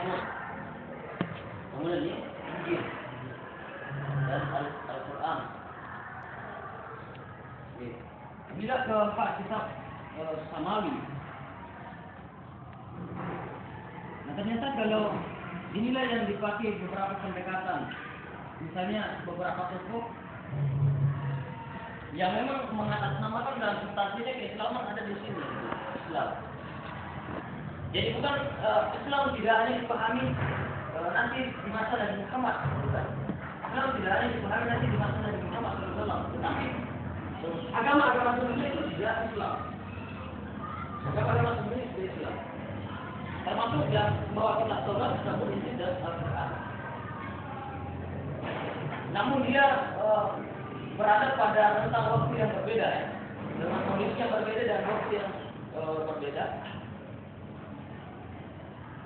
Zabur, kemudian ini Injil dan Al-Quran. Bila ke hak kitab Samawi, nah ternyata kalau inilah yang dipakai beberapa pendekatan, misalnya beberapa tokoh yang memang mengatasnamakan dalam substansinya keislaman ada di sini, Islam. Jadi bukan Islam tidak hanya dipahami nanti di masa Nabi Muhammad, bukan. Islam tidak hanya dipahami nanti di masa Nabi Muhammad SAW, tetapi agama-agama sebelumnya itu juga Islam. Agama-agama sebelumnya juga Islam. Termasuk yang membawa kitab Taurat, Zabur, Injil dan Al-Quran. Namun dia berada pada rentang waktu yang berbeda, ya, dengan kondisi yang berbeda dan waktu yang berbeda.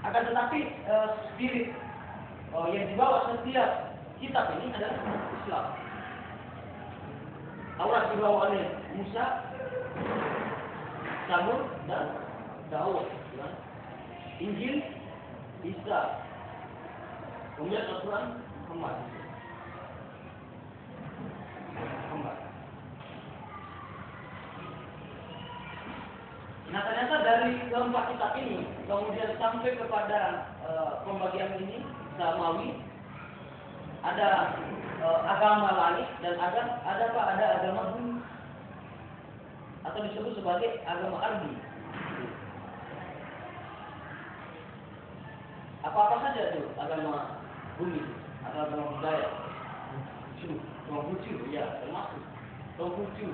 Akan tetapi spirit yang dibawa setiap kitab ini adalah Islam. Taurat dibawa oleh Musa, Zabur dan Daud, ya. Injil Isa, kemudian Al-Quran Muhammad. Nah ternyata dari keempat kitab ini kemudian sampai kepada pembagian ini Samawi, ada agama langit dan ada agama bumi atau disebut sebagai agama ardi. Apa-apa saja itu agama bumi atau agama budaya. Konghucu, ya termasuk Konghucu.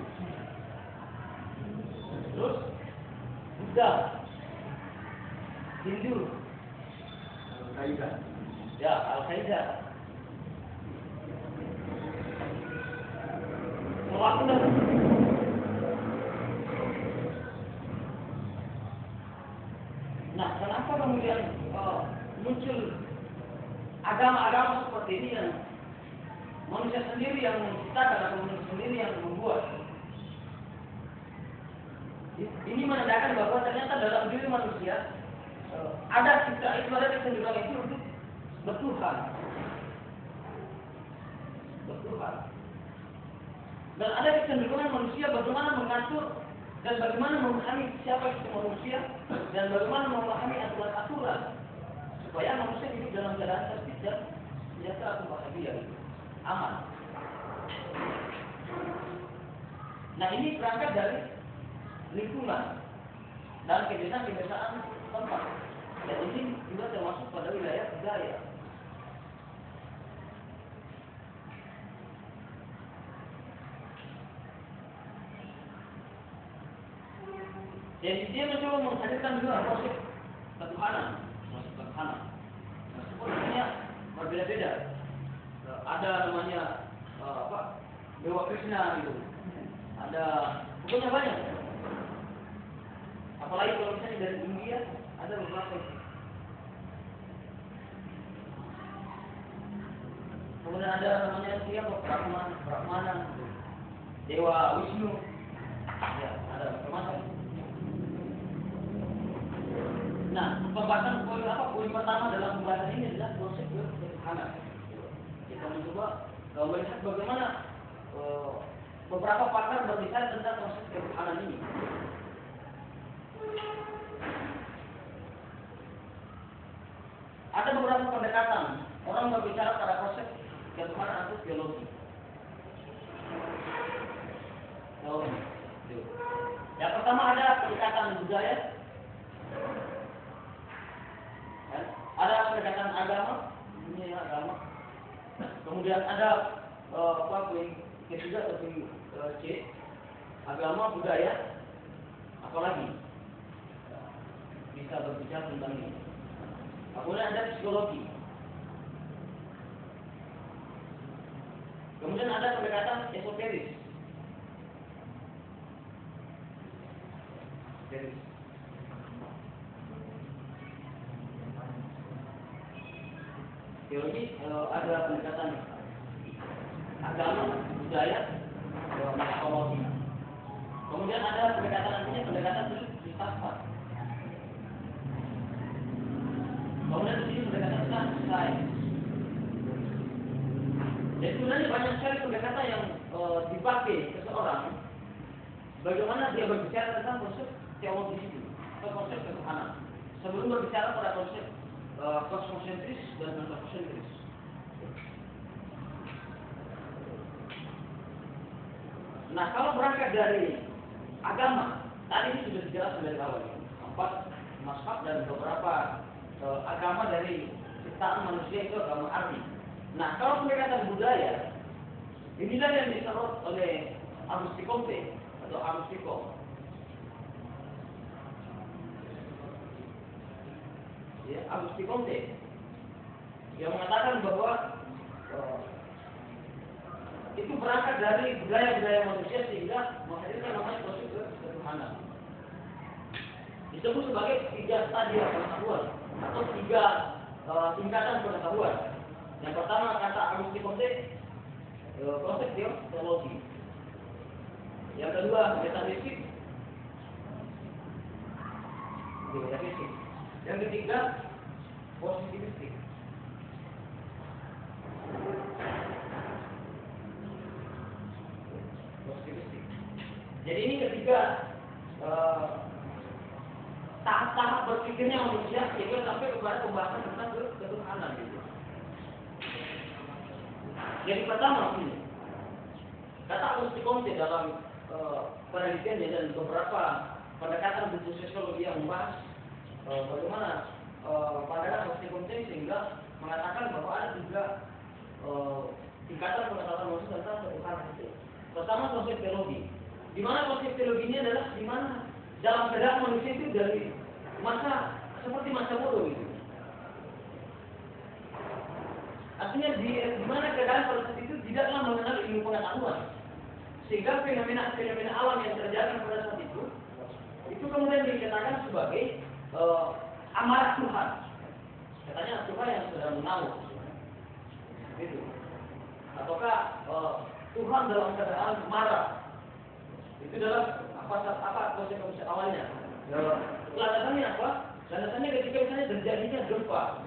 Terus Buddha, Hindu, Al-Qaeda, ya Al-Qaeda. Nah, kenapa kemudian muncul agama-agama seperti ini yang manusia sendiri yang menciptakan atau manusia sendiri yang membuat? Ini menandakan bahwa ternyata dalam diri manusia ada kecenderungan itu untuk bertuhan. Dan ada kecenderungan manusia bagaimana mengatur dan bagaimana memahami siapa itu manusia dan bagaimana memahami aturan-aturan supaya manusia hidup dalam keadaan tertib dan sejahtera atau bahagia, aman. Nah ini berangkat dari lingkungan dan kebiasaan-kebiasaan tempat. Dan ini juga termasuk pada wilayah budaya. Jadi dia mencoba menghadirkan juga konsep ketuhanan. Meskipun namanya berbeda-beda. Ada namanya Dewa Krishna gitu. Ada pokoknya banyak. Apalagi kalau misalnya dari India ada beberapa. Kemudian ada namanya siapa? Brahmana, Dewa Wisnu. Ya, ada macam-macam. Nah, pembahasan poin pertama dalam pembahasan ini adalah konsep ketuhanan. Kita mencoba melihat bagaimana beberapa pakar berbicara tentang konsep ketuhanan ini. Ada beberapa pendekatan orang berbicara pada konsep ketuhanan atau teologi. Yang pertama ada pendekatan budaya, ada pendekatan agama, ini agama. Kemudian ada poin ketiga atau poin C, agama, budaya, apalagi bisa berbicara tentang ini. Kemudian ada psikologi. Kemudian ada pendekatan esoteris. Teologi ada pendekatan agama, budaya, psikologi. Kemudian ada pendekatan namanya pendekatan filsafat. Kemudian di sini sains. Jadi sebenarnya banyak sekali pendekatan yang dipakai seseorang bagaimana dia berbicara tentang konsep teologi itu atau konsep ketuhanan sebelum berbicara pada konsep kosmosentris dan antroposentris. Nah, kalau berangkat dari agama, tadi ini sudah dijelaskan dari awal, 4 mazhab dan beberapa agama dari ciptaan manusia itu agama arti. Nah, kalau pendekatan budaya, inilah yang disorot oleh Auguste Comte atau Auguste Comte. Ya, Auguste Comte yang mengatakan bahwa itu berangkat dari budaya-budaya manusia sehingga menghadirkan namanya proses ketuhanan. Disebut sebagai 3 stadium pengetahuan atau 3 tingkatan pengetahuan. Yang pertama kata Auguste Comte, proses teologi. Yang kedua metafisik. Yang ketiga positivistik. Jadi ini ketiga tahap-tahap berpikirnya manusia sehingga sampai kepada pembahasan tentang ketuhanan gitu. Jadi pertama ini kata Auguste Comte dalam penelitiannya dan beberapa pendekatan buku sosiologi yang membahas bagaimana pandangan Auguste Comte sehingga mengatakan bahwa ada 3 tingkatan pengetahuan manusia tentang ketuhanan itu. Pertama konsep teologi. Di mana konsep teologi ini adalah di mana dalam keadaan manusia itu dari masa seperti masa bodoh gitu. Artinya di mana keadaan pada saat itu tidaklah mengenal ilmu pengetahuan, sehingga fenomena alam yang terjadi pada saat itu kemudian dikatakan sebagai amarah Tuhan. Katanya Tuhan yang sedang mengamuk, gitu. Ataukah Tuhan dalam keadaan marah? Itu dalam apa konsep awalnya. Landasannya apa? Landasannya ketika misalnya terjadinya gempa,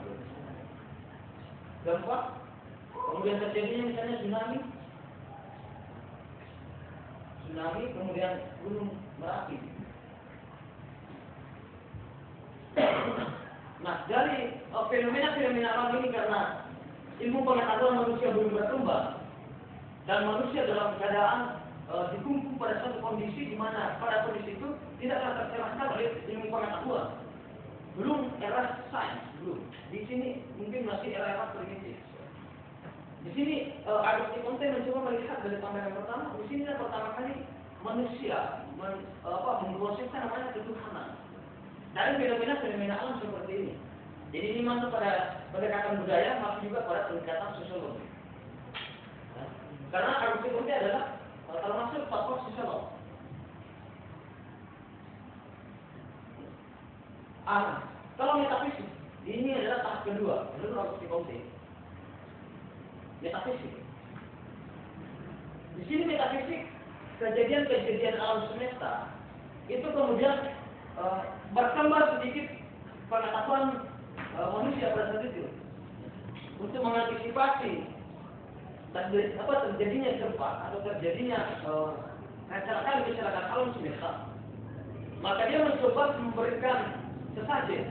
kemudian terjadinya misalnya tsunami, kemudian gunung Merapi. Nah, dari fenomena alam ini karena ilmu pengetahuan manusia belum berkembang dan manusia dalam keadaan dikungkung pada suatu kondisi di mana pada kondisi itu tidaklah tercerahkan oleh ilmu pengetahuan. Belum era sains, belum. Di sini mungkin masih era primitif. Di sini Auguste Comte mencoba melihat dari pandangan pertama. Di sini pertama kali manusia memproseskan namanya ketuhanan dari fenomena alam seperti ini. Jadi ini masuk pada pendekatan budaya, masuk juga pada pendekatan sosiologi. Karena Auguste Comte adalah termasuk tokoh sosiolog. Kalau metafisik, ini adalah tahap kedua menurut Auguste Comte. Metafisik. Di sini metafisik kejadian-kejadian alam semesta itu kemudian berkembang sedikit pengetahuan manusia pada saat itu untuk mengantisipasi terjadinya gempa atau terjadinya kecelakaan alam semesta. Maka dia mencoba memberikan sesajen.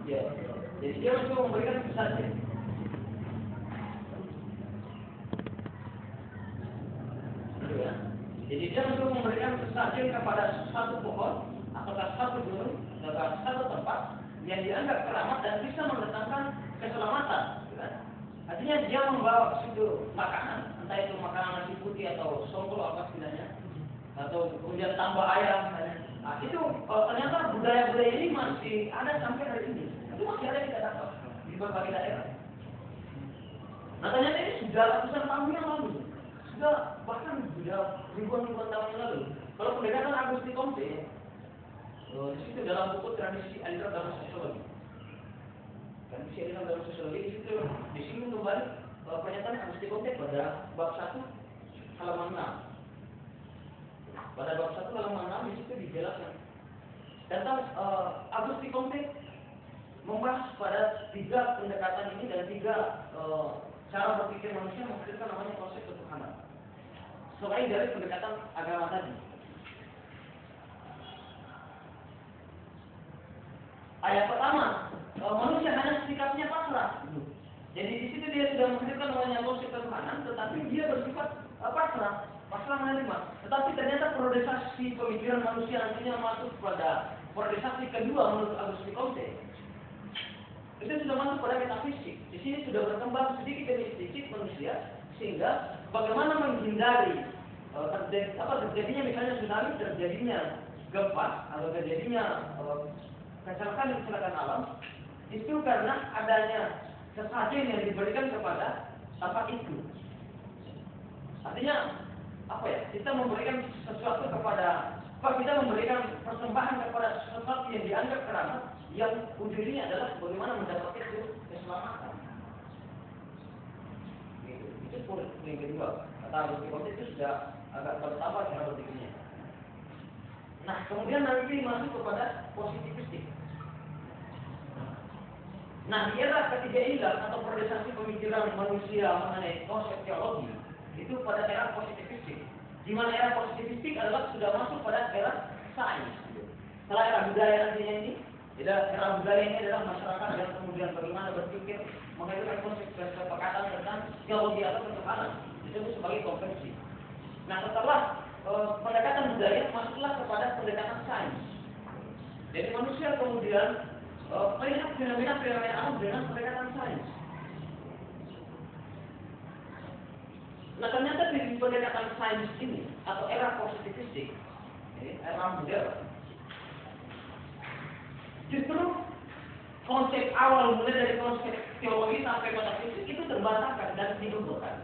Ya. Jadi dia mencoba memberikan sesajen. Ya. Jadi dia mencoba memberikan sesajen kepada satu pohon atau satu gunung atau satu tempat yang dianggap keramat dan bisa mendatangkan keselamatan. Kan? Artinya dia membawa ke situ makanan, entah itu makanan nasi putih atau songkol apa setidaknya, atau kemudian tambah ayam. Nah, itu ternyata budaya-budaya ini masih ada sampai hari ini. Itu masih ada kita dapat di berbagai daerah. Nah, ternyata ini sudah ratusan tahun yang lalu, sudah bahkan sudah ribuan tahun yang lalu. Kalau pendekatan Auguste Comte, di situ dalam buku tradisi aliran dalam sosiologi. Tradisi aliran dalam sosiologi di situ disinggung kembali pernyataan Auguste Comte pada bab 1 halaman 6. Pada bab 1 halaman 6 di situ dijelaskan Tentang Auguste Comte membahas pada 3 pendekatan ini dan 3 cara berpikir manusia menghasilkan namanya konsep ketuhanan. Selain dari pendekatan agama tadi. Ayat pertama, manusia hanya sikapnya pasrah. Jadi di situ dia sudah menghasilkan namanya konsep ketuhanan, tetapi dia bersifat pasrah menerima. Tetapi ternyata priorisasi pemikiran manusia nantinya masuk pada priorisasi kedua menurut Auguste Comte. Itu sudah masuk pada metafisik. Di sini sudah berkembang sedikit demi sedikit manusia, sehingga bagaimana menghindari terjadinya misalnya tsunami, terjadinya gempa atau terjadinya kecelakaan alam, itu karena adanya sesajen yang diberikan kepada tempat itu. Artinya apa ya? Kita memberikan sesuatu kita memberikan persembahan kepada sesuatu yang dianggap keramat, yang ujungnya adalah bagaimana mendapatkan itu keselamatan. Itu poin yang kedua. Kata Auguste Comte itu sudah agak bertambah cara berpikirnya. Nah, kemudian nanti masuk kepada positivistik. Nah, di era ketiga inilah atau priorisasi pemikiran manusia mengenai konsep teologi itu pada era positivistik. Di mana era positivistik adalah sudah masuk pada era sains. Setelah era budaya nantinya ini, era budaya ini adalah masyarakat yang kemudian bagaimana berpikir mengenai konsep kesepakatan tentang teologi atau ketuhanan disebut sebagai konvensi. Nah, setelah pendekatan budaya masuklah kepada pendekatan sains. Jadi manusia kemudian melihat fenomena-fenomena alam dengan pendekatan sains. Nah, ternyata di pendekatan sains ini atau era positivistik, era modern, justru konsep awal mulai dari konsep teologi sampai metafisik itu terbantahkan dan dibentukkan.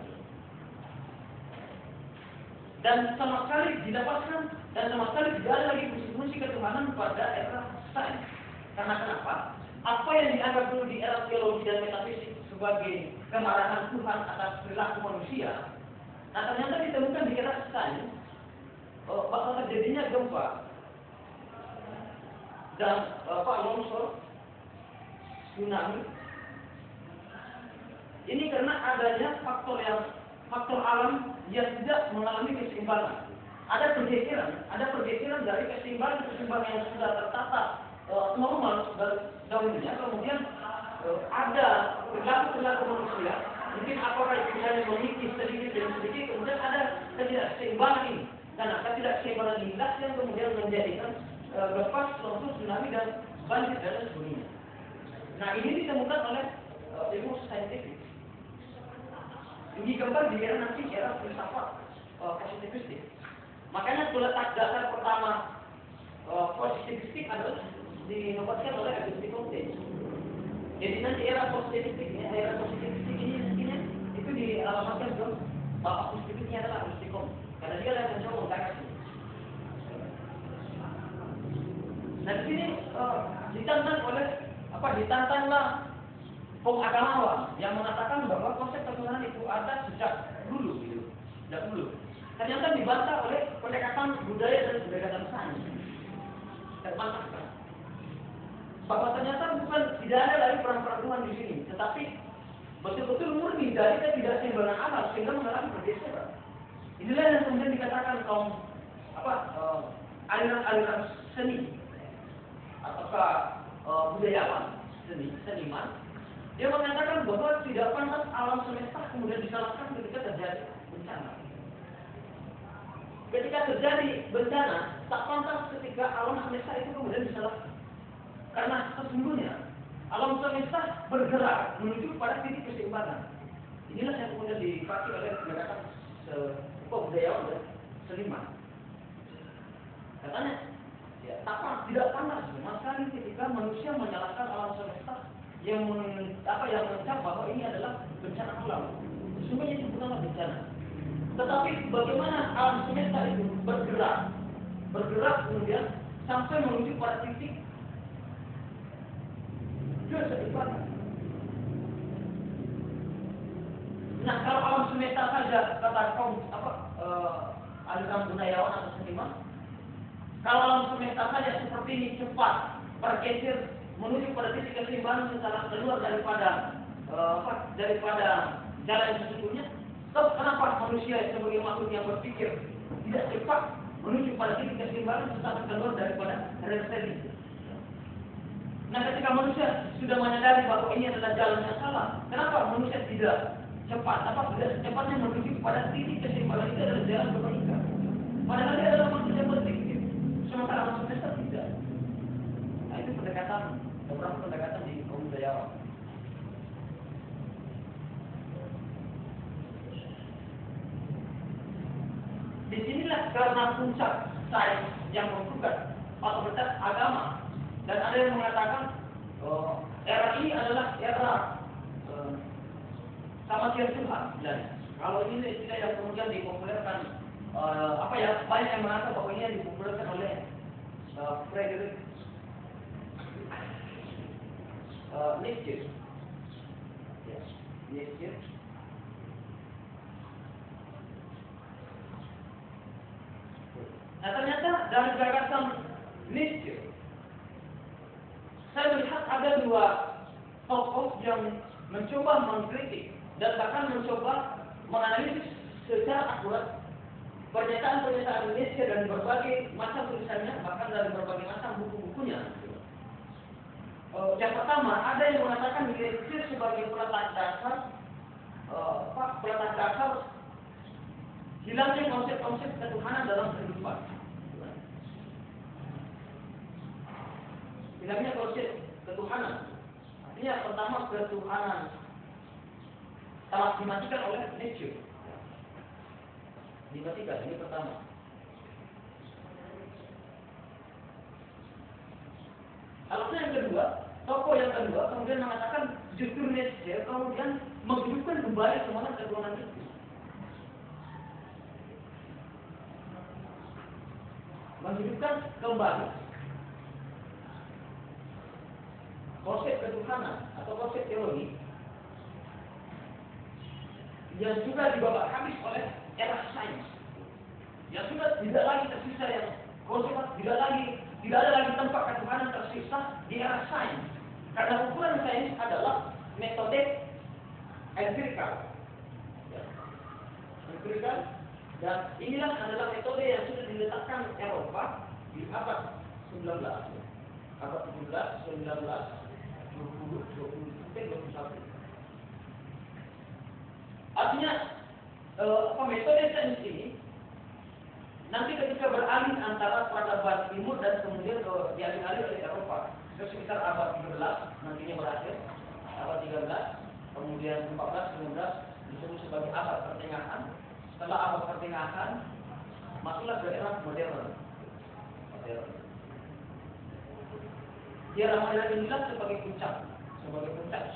Dan sama sekali dilepaskan dan sama sekali tidak ada lagi fungsi ketuhanan pada era sains. Karena kenapa? Apa yang dianggap dulu di era teologi dan metafisik sebagai kemarahan Tuhan atas perilaku manusia, nah ternyata ditemukan di era sains bahwa terjadinya gempa dan longsor, tsunami. Ini karena adanya faktor alam yang tidak mengalami keseimbangan. Ada pergeseran dari keseimbangan yang sudah tertata normal dahulunya, kemudian ada perilaku manusia, mungkin apakah misalnya mengikis sedikit demi sedikit, kemudian ada ketidakseimbangan ini. Karena ketidakseimbangan inilah yang kemudian menjadikan lepas longsor, tsunami dan banjir dan sebagainya. Nah, ini ditemukan oleh ilmu saintifik. Ini gambar di era nanti era filsafat positivistik. Makanya letak dasar pertama positivistik adalah dinobatkan oleh Auguste Comte. Jadi nanti era positivistik ini nantinya itu dialamatkan ke bapak positivisnya adalah Auguste Comte, karena dia yang mencoba mengangkat ini. Nah, di sini ditantanglah pengagamawan yang mengatakan bahwa konsep ketuhanan itu ada sejak dulu, gitu. Sejak dulu. Ternyata dibantah oleh pendekatan budaya dan pendekatan sains. Terbantahkan bahwa ternyata tidak ada lagi perang Tuhan di sini, tetapi betul-betul murni dari ketidakseimbangan alam sehingga mengalami pergeseran. Inilah yang kemudian dikatakan kaum aliran seni ataukah budayawan, seniman. Dia mengatakan bahwa tidak pantas alam semesta kemudian disalahkan ketika terjadi bencana. Ketika terjadi bencana, tak pantas ketika alam semesta itu kemudian disalahkan. Karena sesungguhnya alam semesta bergerak menuju pada titik keseimbangan. Inilah yang kemudian dipakai oleh pendekatan budayawan dan seniman. Katanya, ya, tidak pantas sama sekali ketika manusia menyalahkan alam semesta yang mencap bahwa ini adalah bencana alam. Sesungguhnya itu bukanlah bencana. Tetapi bagaimana alam semesta itu bergerak kemudian sampai menuju pada titik keseimbangan. Nah, kalau alam semesta saja kata kaum aliran budayawan atau seniman Kalau alam semesta saja seperti ini cepat bergeser menuju pada titik keseimbangan secara keluar daripada jalan yang sesungguhnya, kenapa manusia sebagai makhluk yang berpikir tidak cepat menuju pada titik keseimbangan secara keluar daripada realisasi? Nah, ketika manusia sudah menyadari bahwa ini adalah jalan yang salah, kenapa manusia tidak cepat, tidak secepatnya menuju pada titik keseimbangan? Itu adalah jalan kebaikan. Padahal dia adalah makhluk yang berpikir, sementara alam semesta tidak. Nah, itu beberapa pendekatan di kaum budayawan. Disinilah karena puncak sains yang menggugat otoritas agama. Dan ada yang mengatakan era ini adalah era kematian Tuhan. Dan kalau ini istilah yang kemudian dipopulerkan, banyak yang mengatakan bahwa ini yang dipopulerkan oleh Friedrich Nietzsche. Yes, Nietzsche. Nah, ternyata dari gagasan Nietzsche, saya melihat ada dua tokoh yang mencoba mengkritik dan bahkan mencoba menganalisis secara akurat pernyataan-pernyataan Nietzsche dan berbagai macam tulisannya, bahkan dari berbagai macam buku-bukunya. Yang pertama, ada yang mengatakan Nietzsche sebagai peletak dasar hilangnya konsep-konsep ketuhanan dalam kehidupan. Hilangnya konsep ketuhanan. Artinya pertama, ketuhanan telah dimatikan oleh Nietzsche. Dimatikan, ini pertama. Alasan yang kedua, tokoh yang kedua kemudian mengatakan justru Nietzsche kemudian menghidupkan kembali semangat ketuhanan itu. Menghidupkan kembali konsep ketuhanan atau konsep teologi yang juga dibawa habis oleh era sains, yang sudah tidak lagi tersisa yang konsep, tidak ada lagi tempat ketuhanan tersisa di era sains, karena ukuran sains adalah metode empirikal, dan inilah adalah metode yang sudah diletakkan Eropa di abad 19, abad 17, 19, 20, 21. Artinya metode sains ini nanti ketika beralih antara peradaban timur dan kemudian dialih-alih oleh Eropa sekitar abad 13 nantinya berakhir, abad 13, kemudian 14, 19 disebut sebagai abad pertengahan. Setelah abad pertengahan masuklah ke era modern. Era modern inilah sebagai puncak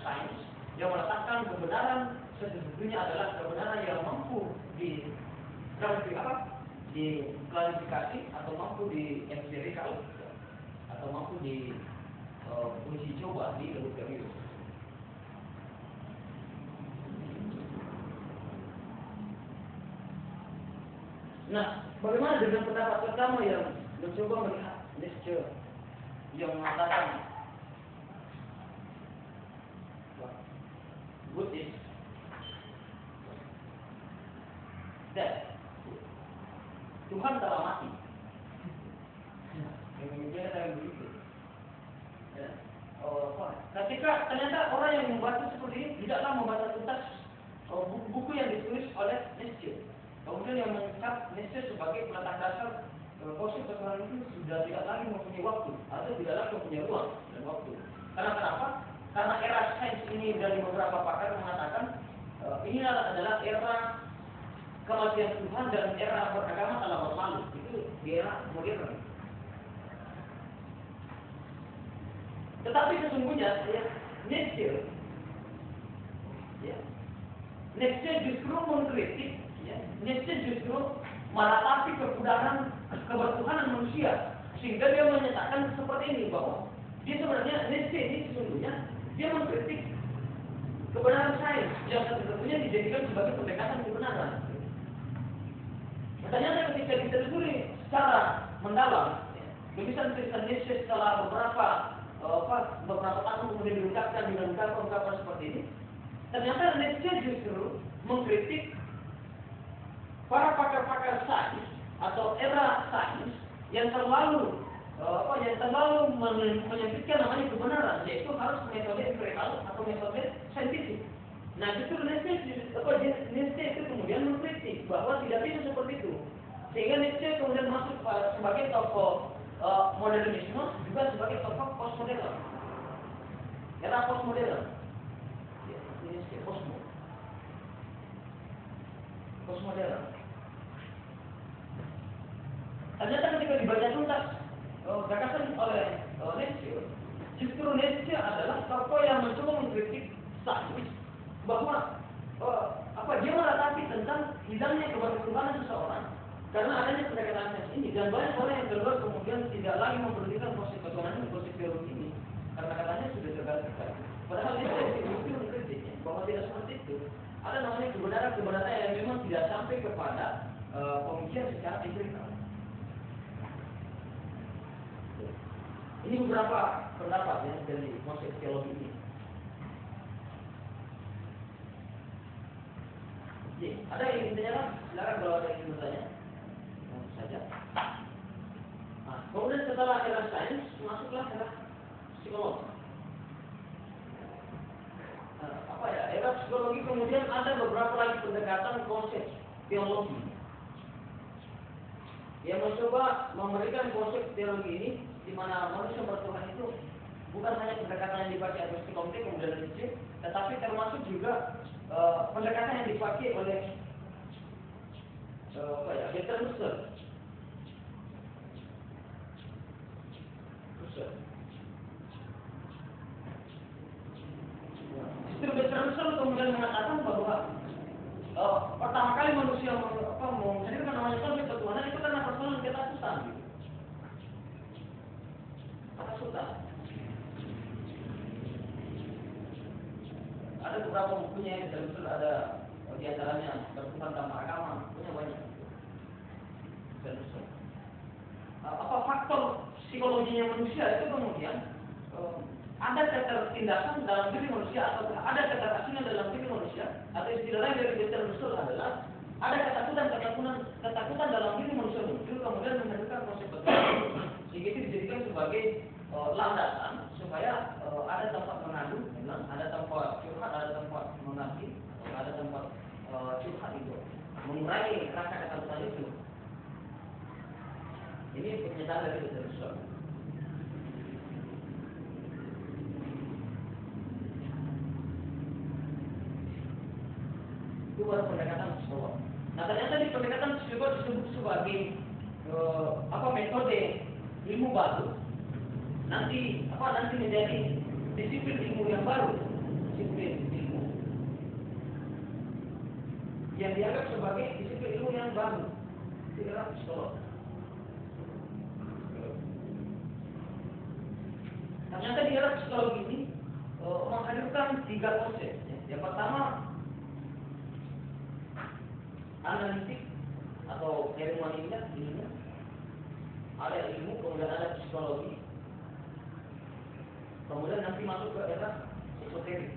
sains yang meletakkan kebenaran sesungguhnya adalah kebenaran yang mampu diklarifikasi atau mampu di empirikal atau mampu di uji coba di laboratorium. Nah, bagaimana dengan pendapat pertama yang mencoba melihat Nietzsche yang mengatakan good is dead, Tuhan telah mati. Yang menyebutnya begitu. Ketika ternyata orang yang membaca seperti ini tidaklah membaca tuntas buku yang ditulis oleh Nietzsche. Kemudian yang mencatat Nietzsche sebagai peletak dasar konsep ketuhanan itu sudah tidak lagi mempunyai waktu atau tidak lagi mempunyai ruang dan waktu. Karena kenapa? Karena era sains ini dari beberapa pakar mengatakan ini adalah era kematian Tuhan dan era beragama telah berlalu. Itu di era modern. Tetapi sesungguhnya Nietzsche justru mengkritik. Nietzsche justru meratapi kebudakan kebertuhanan manusia, sehingga dia menyatakan seperti ini bahwa dia sebenarnya Nietzsche ini sesungguhnya dia mengkritik kebenaran sains yang sesungguhnya dijadikan sebagai pendekatan kebenaran. Ternyata ketika ditelusuri secara mendalam, tulisan Nietzsche setelah beberapa tahun kemudian diungkapkan dengan ungkapan seperti ini, ternyata Nietzsche justru mengkritik para pakar-pakar sains atau era sains yang terlalu menyempitkan namanya kebenaran, yaitu harus metode empirikal atau metode saintifik. Nah, justru Nietzsche itu kemudian mengkritik bahwa tidak bisa seperti itu, sehingga Nietzsche kemudian masuk sebagai tokoh modernisme, juga sebagai tokoh postmodern, era postmodern. Ya, Nietzsche postmodern. Ternyata ketika dibaca tuntas gagasan oleh Nietzsche, justru Nietzsche adalah tokoh yang mencoba mengkritik sains bahwa dia meratapi tentang hilangnya keberhasilan seseorang karena adanya pendekatan sains ini, dan banyak orang yang keluar kemudian tidak lagi memperhatikan proses bagaimana proses teologi ini karena katanya sudah tergantikan. Padahal Nietzsche justru mengkritiknya bahwa tidak seperti itu. Ada namanya kebenaran yang memang tidak sampai kepada pemikiran secara empirikal. Ini beberapa pendapat ya dari konsep teologi ini. Oke, ada yang ingin ditanyakan? Silakan kalau ada yang ingin bertanya. Saja. Nah, kemudian setelah era sains masuklah era psikologi. Era psikologi kemudian ada beberapa lagi pendekatan konsep teologi yang mencoba memberikan konsep teologi ini di mana manusia bertuhan itu bukan hanya pendekatan yang dipakai oleh psikologi kemudian Nietzsche, tetapi termasuk juga pendekatan yang dipakai oleh Bertrand Russell. Justru Bertrand Russell kemudian mengatakan bahwa pertama kali manusia menghadirkan namanya konsep ketuhanan itu karena persoalan ketakutan. Ketakutan. Ada beberapa bukunya yang Russell, ada di antaranya bertuhan tanpa agama, punya banyak. Apa faktor psikologinya manusia itu kemudian ada ketertindasan dalam diri manusia atau ada keterasinan dalam diri manusia, atau istilah lain dari Bertrand Russell adalah ada ketakutan dalam diri manusia muncul kemudian menghadirkan konsep ketuhanan, sehingga itu dijadikan sebagai landasan supaya ada tempat mengadu, ada tempat curhat, ada tempat mengaji, ada tempat curhat itu mengurangi rasa ketakutan itu. Ini pernyataan dari Bertrand Russell. Itu baru pendekatan psikolog. Nah, ternyata di pendekatan psikolog disebut sebagai metode ilmu baru. Nanti menjadi disiplin ilmu yang baru, disiplin ilmu yang dianggap sebagai disiplin ilmu yang baru di era psikolog. Ternyata di era psikologi ini menghadirkan 3 konsep. Yang pertama, analitik atau ilmuwan ilmu. Ada ilmu, kemudian ada psikologi. Kemudian nanti masuk ke era esoterik.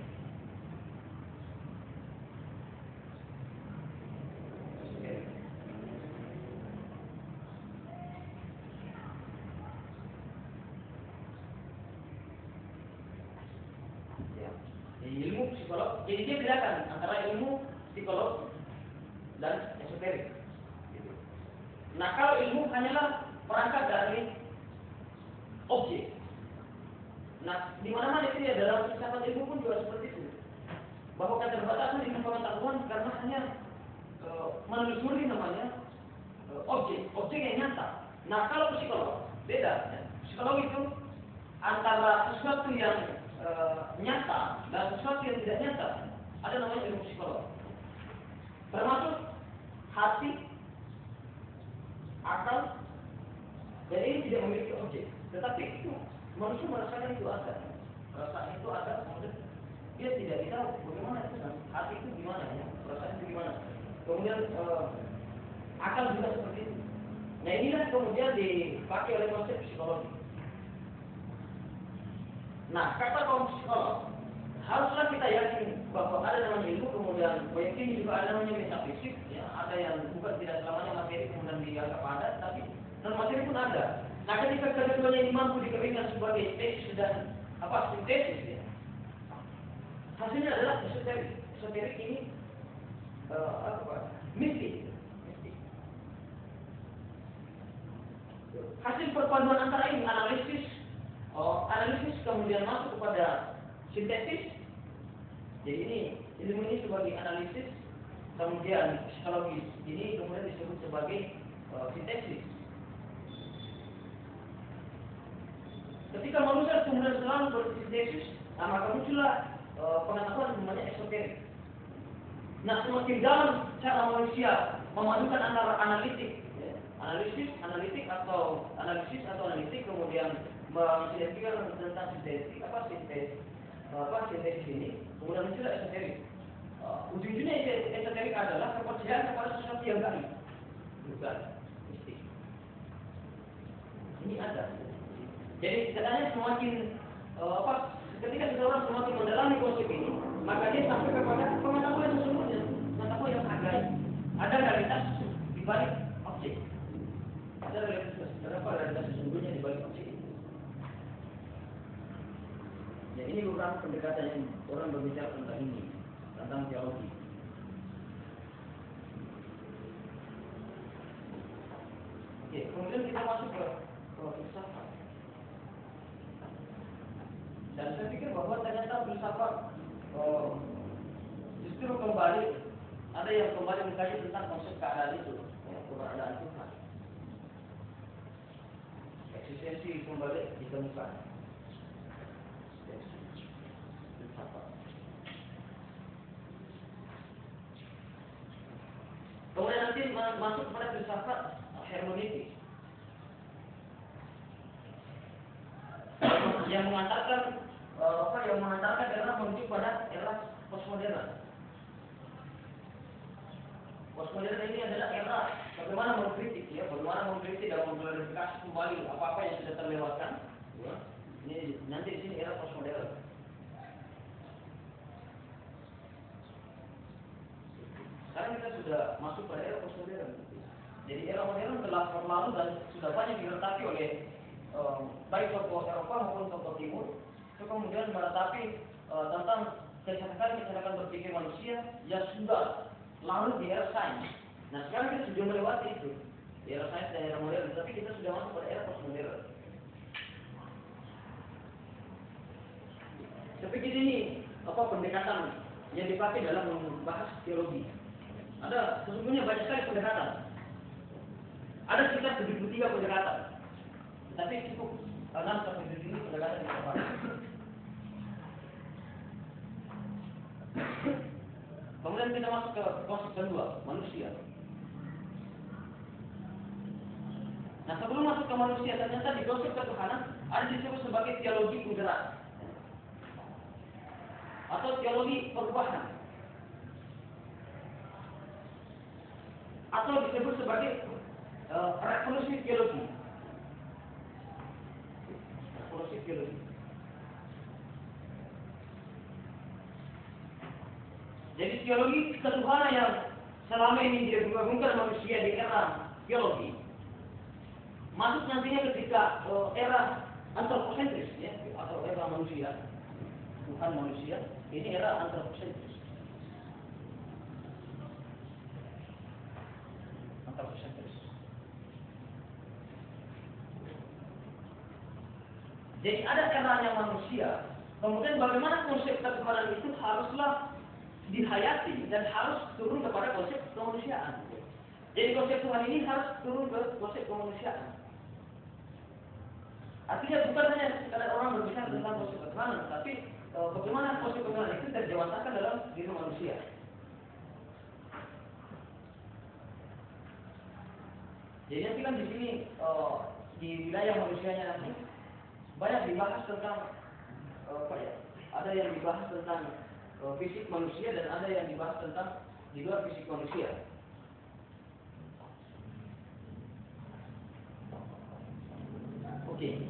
Ilmu psikolog, jadi dia bedakan antara ilmu psikolog dan esoterik. Nah, kalau ilmu hanyalah perangkat dari objek. Nah, di mana-mana itu ya dalam filsafat ilmu pun juga seperti itu. Bahwa keterbatasan ilmu pengetahuan karena hanya menelusuri namanya objek yang nyata. Nah, kalau psikolog beda. Ya. Psikolog itu antara sesuatu yang nyata dan sesuatu yang tidak nyata. Ada namanya ilmu psikolog. Termasuk hati, akal, dan ini tidak memiliki objek. Tetapi itu manusia merasakan itu ada. Perasaan itu ada, kemudian dia tidak tahu bagaimana itu hati itu gimana ya, perasaan itu gimana. Kemudian akal juga seperti itu. Nah inilah kemudian dipakai oleh konsep psikologi. Nah kata kaum psikolog, haruslah kita yakin bahwa ada namanya ilmu, kemudian meyakini juga ada namanya metafisik, ya, ada yang bukan tidak selamanya materi kemudian dianggap ada, tapi non materi pun ada. Nah ketika kedua-duanya ini mampu dikembangkan sebagai tesis dan sintesis, ya, hasilnya adalah esoterik. Esoterik ini mistik. Hasil perpaduan antara ini analisis kemudian masuk kepada sintesis. Jadi ini ilmu ini sebagai analisis, kemudian psikologis ini kemudian disebut sebagai sintesis. Ketika manusia kemudian selalu bersintesis, maka muncullah pengetahuan namanya esoterik. Nah semakin dalam cara manusia memadukan antara analitik analitik, kemudian mensinergikan tentang sintesis ini, kemudian muncul esoterik. Ujung-ujungnya esoterik adalah kepercayaan kepada sesuatu yang gaib, bukan mistik. Ini ada. Jadi katanya semakin ketika seseorang semakin mendalami konsep ini, maka dia sampai kepada pengetahuan sesungguhnya, pengetahuan yang gaib. Ada realitas di balik objek. Ada realitas sesungguhnya di balik objek itu. Ya ini beberapa pendekatan yang orang berbicara tentang ini, tentang teologi. Oke, kemudian kita masuk ke filsafat. Dan saya pikir bahwa ternyata filsafat justru kembali ada yang kembali mengkaji tentang konsep keadaan itu, ya, keberadaan Tuhan. Eksistensi kembali ditemukan. Filsafat. Kemudian nanti masuk pada filsafat hermeneutik yang mengantarkan era menuju pada era postmodern. Postmodern ini adalah era bagaimana mengkritik dan mengklarifikasi kembali apa-apa yang sudah terlewatkan. Ya. Ini nanti di sini era postmodern. Sekarang kita sudah masuk pada era postmodern. Jadi era modern telah berlalu dan sudah banyak digertaki oleh baik tokoh Eropa maupun tokoh Timur. Itu kemudian meratapi tentang kecakapan berpikir manusia yang sudah larut di era sains. Nah sekarang kita sudah melewati itu, di era sains dan era modern, tapi kita sudah masuk pada era postmodern. Seperti ini pendekatan yang dipakai dalam membahas teologi. Ada sesungguhnya banyak sekali pendekatan. Ada sekitar 73 pendekatan. Tapi cukup 6-7 ini pendekatan yang tepat. Kemudian kita masuk ke konsep kedua, manusia. Nah sebelum masuk ke manusia, ternyata di konsep ketuhanan ada disebut sebagai teologi penggerak atau teologi perubahan, atau disebut sebagai revolusi teologi. Jadi teologi ketuhanan yang selama ini digabungkan manusia di era teologi masuk nantinya ketika era antropocentris, ya, atau era manusia, Tuhan manusia, ini era antropocentris. Jadi ada eranya manusia, kemudian bagaimana konsep ketuhanan itu haruslah dihayati dan harus turun kepada konsep kemanusiaan. Jadi konsep Tuhan ini harus turun ke konsep kemanusiaan. Artinya bukan hanya sekadar orang berbicara tentang konsep ketuhanan, tapi bagaimana konsep ketuhanan itu terjemahkan dalam diri manusia. Jadi nanti kan di sini di wilayah manusianya nanti banyak dibahas tentang ada yang dibahas tentang fisik manusia dan ada yang dibahas tentang di luar fisik manusia. Oke.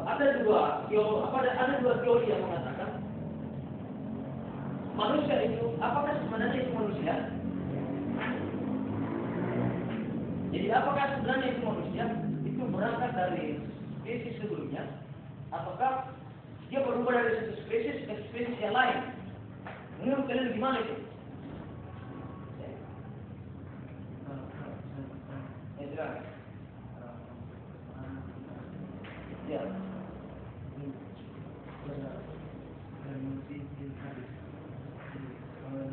Ada dua teori yang mengatakan manusia itu apakah sebenarnya itu manusia? Jadi apakah sebenarnya itu manusia itu berangkat dari spesies sebelumnya, ataukah dia berubah dari satu spesies ke spesies yang lain? Menurut kalian gimana itu? Ya. Ya.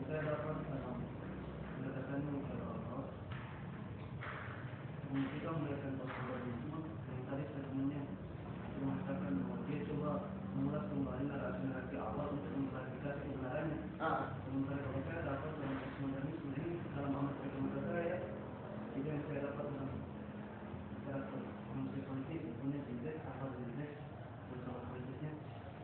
Saya dapat mengatakan kalau kita melihatkan positivisme yang tadi statementnya mengatakan bahwa dia coba mengulas kembali narasi awal untuk mengklarifikasi kebenarannya. Sementara kalau saya dapat dalam postmodernisme ini dalam amat kacamata saya, itu yang saya dapat dalam karakter manusia politik, punya sinteks apa sinteks bersama kritisnya.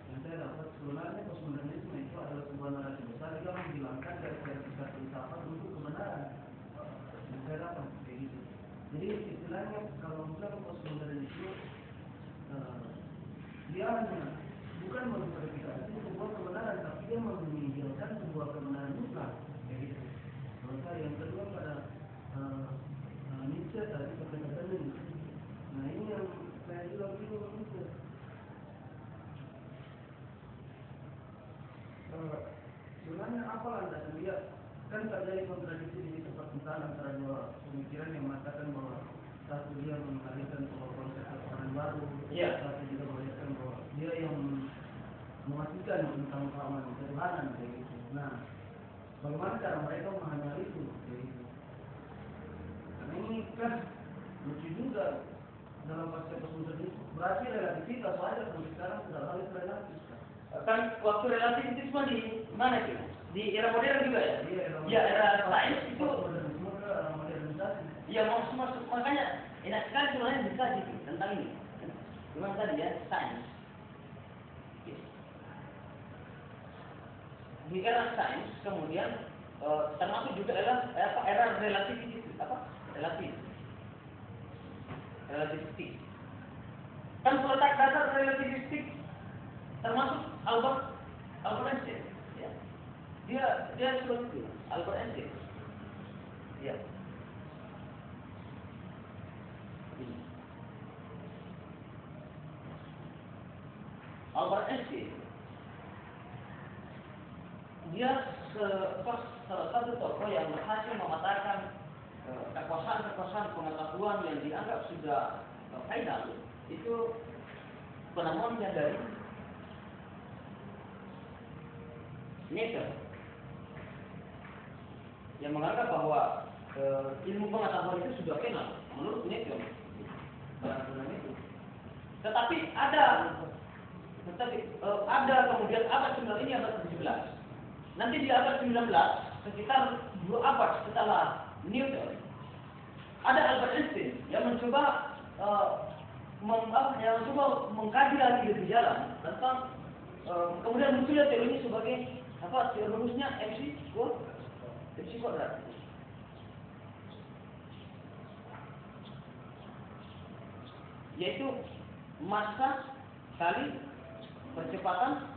Yang saya dapat sebenarnya postmodernisme itu adalah sebuah narasi besar yang menghilangkan dari verifikasi filsafat untuk kebenaran. Yang saya dapat kayak gitu. Jadi istilahnya kalau misalnya postmodernisme dia hanya bukan memverifikasi sebuah kebenaran, tapi dia meninggalkan sebuah kebenaran mutlak kayak gitu. Maka yang kedua pada Nietzsche tadi kata-kata ini. Nah ini yang saya bilang Nietzsche. Sebenarnya apa landasan dia? Kan terjadi kontradiksi di pertentangan antara dua pemikiran yang mengatakan bahwa satu dia mengalihkan sebuah konsep ketuhanan baru, satu juga mengatakan bahwa dia yang memastikan tentang keamanan ketuhanan kayak gitu. Nah, bagaimana cara mereka memahami hal itu kayak gitu? Karena ini kan lucu juga dalam konsep postmodernisme. Berarti relativitas wajar sampai sekarang sudah hal itu relatif. Kan waktu relativitisme di mana itu? Di era modern juga ya? Iya, era sains itu. Postmodernisme ke modernisasi. Iya, makanya enak sekali sebenarnya dikaji tentang ini. Cuma tadi ya sains. Di era sains kemudian termasuk juga era relativitis relativistik. Kan peletak dasar relativistik termasuk Albert Einstein. Ya. Dia seperti itu, Albert Einstein. Ya. Albert Einstein dia salah satu tokoh yang berhasil mematahkan kekuasaan pengetahuan yang dianggap sudah final. Itu penemuannya dari Newton yang menganggap bahwa ilmu pengetahuan itu sudah final menurut Newton. Tetapi ada kemudian abad 19 ini abad 17. Nanti di abad 19 sekitar 2 abad setelah Newton ada Albert Einstein yang mencoba mengkaji lagi lebih jalan tentang kemudian munculnya teorinya sebagai teori rumusnya MC kuadrat. Yaitu massa kali percepatan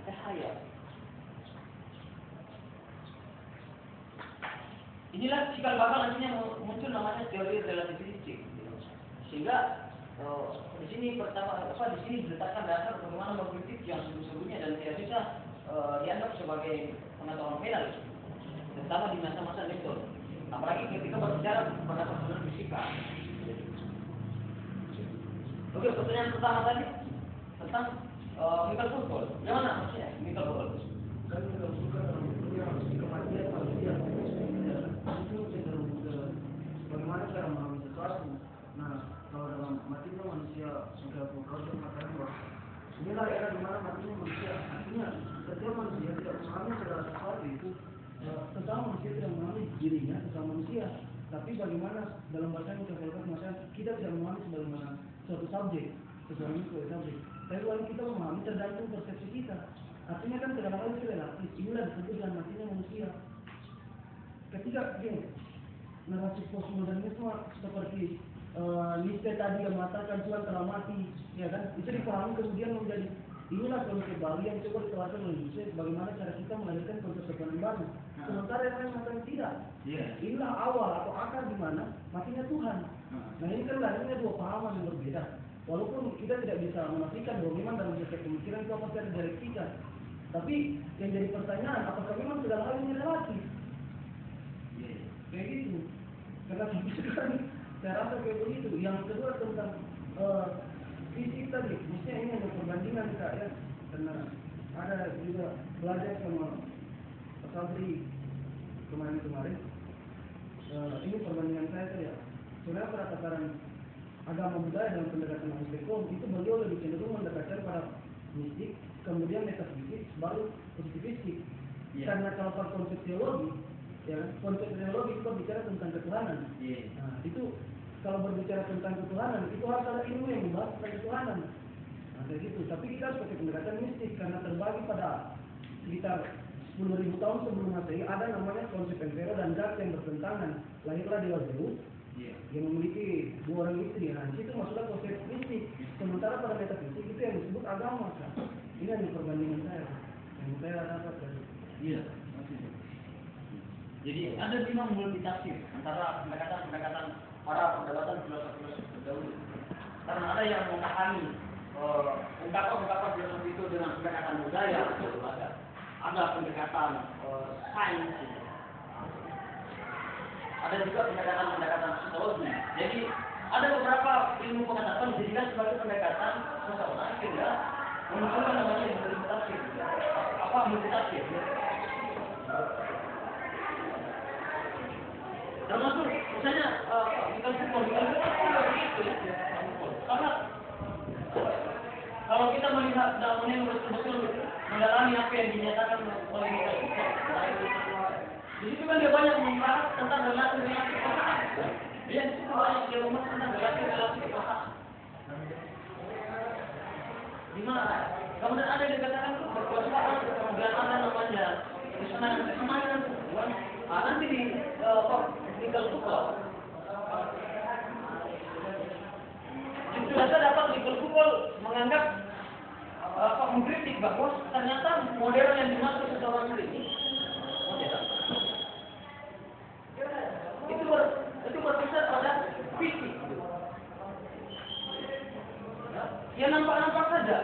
cahaya. Inilah cikal bakal nantinya muncul namanya teori relativistik. Sehingga di sini di sini diletakkan dasar bagaimana mengkritik yang sesungguhnya dan tidak bisa dianggap sebagai pengetahuan final, terutama di masa-masa Newton. Apalagi ketika berbicara pada fisika. Oke, pertanyaan pertama tadi tentang Michael Foucault. Gimana maksudnya Michael Foucault? Kan Michael Foucault dalam bukunya kematian manusia itu cenderung ke bagaimana cara memahami sesuatu. Nah, kalau dalam matinya manusia sudah Foucault mengatakan bahwa inilah era di mana matinya manusia. Artinya setiap manusia tidak memahami segala sesuatu itu tentang manusia tidak memahami dirinya tentang manusia. Tapi bagaimana dalam bahasa Michael Foucault maksudnya kita tidak memahami sebagaimana suatu subjek, sesuatu subjek. Tapi lalu kita memahami tergantung persepsi kita. Artinya kan segala-galanya itu relatif. Inilah disebut dengan matinya manusia. Ketika gini, postmodernisme seperti Nietzsche tadi yang mengatakan Tuhan telah mati, ya kan? Itu dipahami kemudian menjadi inilah konsep baru yang coba dikeluarkan oleh Nietzsche, bagaimana cara kita melahirkan konsep yang baru. Sementara yang lain mengatakan tidak. Inilah awal atau akar di mana matinya Tuhan. Nah ini kan lahirnya dua pahaman yang berbeda. Walaupun kita tidak bisa menafikan bahwa memang dalam setiap pemikiran itu pasti ada dialektika. Tapi yang jadi pertanyaan, apakah memang segala hal ini relatif? Kayak gitu. Karena kan saya rasa kayak begitu. Yang kedua tentang fisik tadi, maksudnya ini ada perbandingan Kak ya. Karena ada juga belajar sama Pak Sabri kemarin. Ini perbandingan saya tuh ya. Sebenarnya pada tataran agama budaya dalam pendekatan Agnostikon itu beliau lebih cenderung mendekatkan pada mistik, kemudian metafisik, baru positivistik. Karena kalau konsep teologi, ya konsep teologi itu berbicara tentang ketuhanan. Nah itu kalau berbicara tentang ketuhanan itu harus ada ilmu yang membahas tentang ketuhanan. Nah kayak gitu. Tapi kita harus pakai pendekatan mistik karena terbagi pada sekitar 10.000 tahun sebelum Masehi ada namanya konsep Empero dan Zat yang bertentangan. Lahirlah Dewa Zeus yang memiliki dua orang istri. Nah itu maksudnya konsep mistik. Sementara pada metafisik itu yang disebut agama. Kan? Ini adalah perbandingan saya yang saya dapat dari. Jadi ada memang multitafsir antara pendekatan para perdebatan filosofi terdahulu. Karena ada yang memahami ungkapan filosofi itu dengan pendekatan budaya atau lembaga. Ada pendekatan sains, ada juga pendekatan psikologi. Jadi ada beberapa ilmu pengetahuan dijadikan sebagai pendekatan seseorang sehingga menunjukkan namanya multitafsir. Apa multitafsir? Termasuk misalnya karena kalau kita melihat dalam ini betul-betul mendalami apa yang dinyatakan oleh kita, di situ kan dia banyak membahas tentang relasi kekuasaan. Dia di situ banyak dia membahas tentang relasi kekuasaan. Di mana? Kemudian ada yang dikatakan kekuasaan, kemudian ada namanya kesenangan. Nanti di legal football. Justru saja dapat legal football menganggap mengkritik bahwa ternyata model yang dimaksud seseorang ini itu berkisar pada fisik. Ya nampak saja.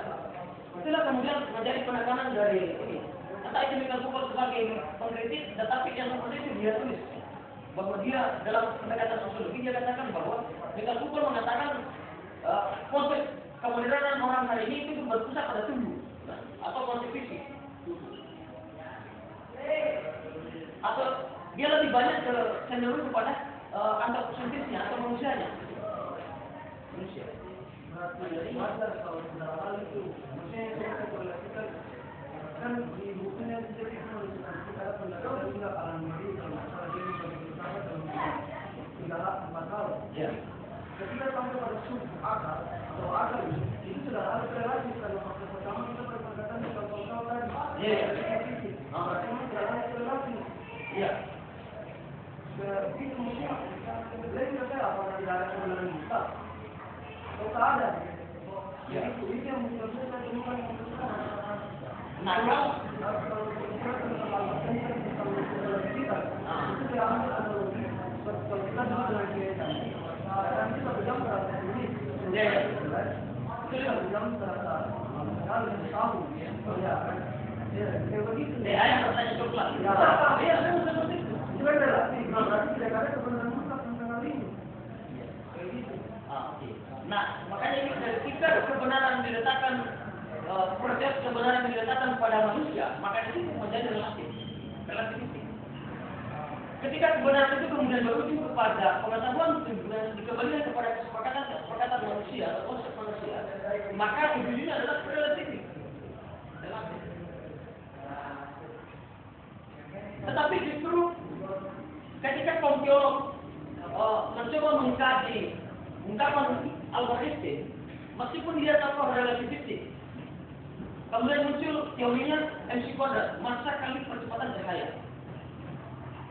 Itulah kemudian menjadi penekanan dari ini. Entah itu legal football sebagai pengkritik, tetapi yang seperti itu dia tulis bahwa dia dalam pendekatan sosiologi dia katakan bahwa legal football mengatakan konsep kemodernan orang hari ini itu berpusat pada tubuh atau konsep fisik atau dia lebih banyak cenderung kepada antroposentrisnya atau manusia. Berarti wajar kalau segala hal itu maksudnya kita korelasikan kan di bukunya sendiri menuliskan kita ada pendekatan juga alam medis dalam masalah ini sebagai utama dalam segala 4 hal. Ketika sampai pada sub akal atau akal itu sudah harus relatif karena faktor pertama kita berpendekatan dengan kontrol tadi. Berarti memang sudah harus relatif. Begitu maksudnya lain kata apakah tidak ada kebenaran kita? Kalau tak ada, itu yang menurut saya temukan yang besar. Nah, kalau kita itu tidak ada analogi. Kalau kita dulu dengan kita nanti 1 jam terasa ini. Itu 1 jam terasa sekali setahun. Ya kan? Kayak begitu. Ayah bertanya coklat. Iya, seperti itu. Itu kan relatif. Berarti tidak ada kebenaran mutlak tentang hal ini. Kayak gitu. Nah, makanya ini ketika kebenaran diletakkan proses kebenaran diletakkan pada manusia, maka itu menjadi relativistik. Ketika kebenaran itu kemudian berujung kepada pengetahuan dan dikembalikan kepada kesepakatan manusia atau konsep manusia, maka ujungnya adalah relativistik. Tetapi justru ketika kaum teolog mencoba mengkaji ungkapan Albert Einstein, meskipun dia tokoh relativistik, kemudian muncul teorinya MC kuadrat, massa kali percepatan cahaya.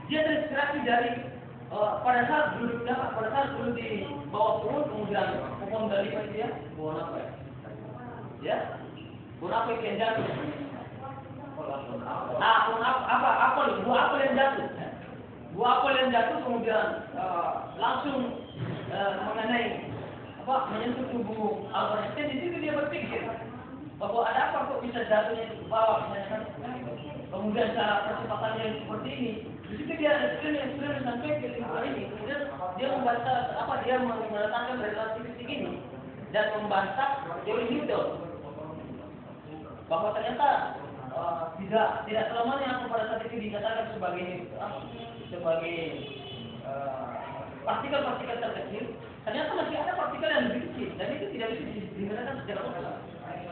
Dia terinspirasi dari pada saat duduk di bawah pohon, kemudian pohon dari dia pohon apa ya? Ya, pohon apa yang jatuh? Pohon apa? Apel, buah apel yang jatuh. Buah apel yang jatuh kemudian langsung mengenai menyentuh tubuh Albert Einstein. Di situ dia berpikir bahwa ada apa kok bisa jatuhnya ke bawah, kemudian cara percepatannya yang seperti ini. Di situ dia sudah sampai ke lingkungan ini, kemudian dia membantah dia meletakkan relativitas ini dan membantah teori Newton bahwa ternyata tidak selamanya apa pada saat itu dikatakan sebagai partikel-partikel terkecil, ternyata masih ada partikel yang lebih kecil dan itu tidak bisa digunakan secara umum.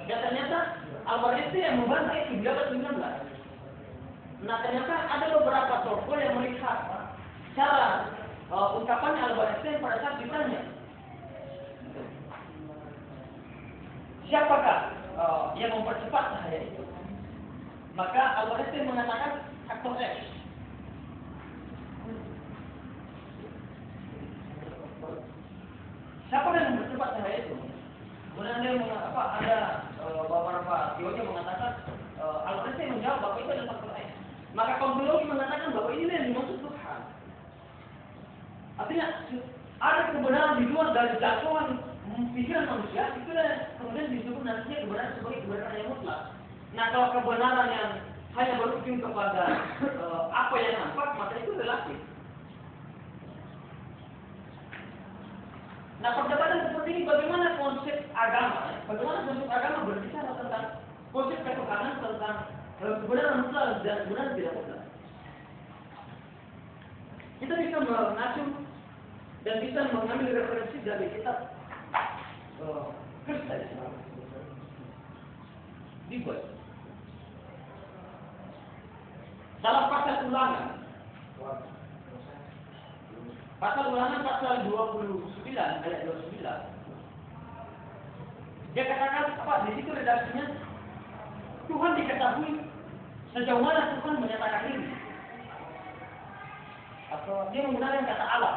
Dan ternyata Albert Einstein yang membantah itu di abad 19. Nah, ternyata ada beberapa tokoh yang melihat cara ungkapannya Albert Einstein pada saat ditanya, siapakah yang mempercepat cahaya itu? Maka Albert Einstein mengatakan faktor X. Siapa yang mempercepat cahaya itu? Kemudian ada beberapa teori yang mengatakan Albert Einstein menjawab bahwa itu adalah faktor X. Maka kaum biologi mengatakan bahwa ini yang dimaksud Tuhan. Artinya ada kebenaran di luar dari jangkauan pikiran manusia, itulah kemudian disebut nantinya kebenaran sebagai kebenaran yang mutlak. Nah, kalau kebenaran yang hanya berujung kepada apa yang nampak, maka itu relatif. Nah, perdebatan seperti ini bagaimana konsep agama? Bagaimana konsep agama berbicara tentang konsep ketuhanan, tentang kebenaran mutlak dan kebenaran tidak mutlak. Kita bisa mengacu dan bisa mengambil referensi dari kitab Kristen dibuat dalam pasal ulangan pasal 29 ayat 29 dia katakan di situ redaksinya Tuhan diketahui sejauh mana Tuhan menyatakan diri, atau dia menggunakan kata Allah.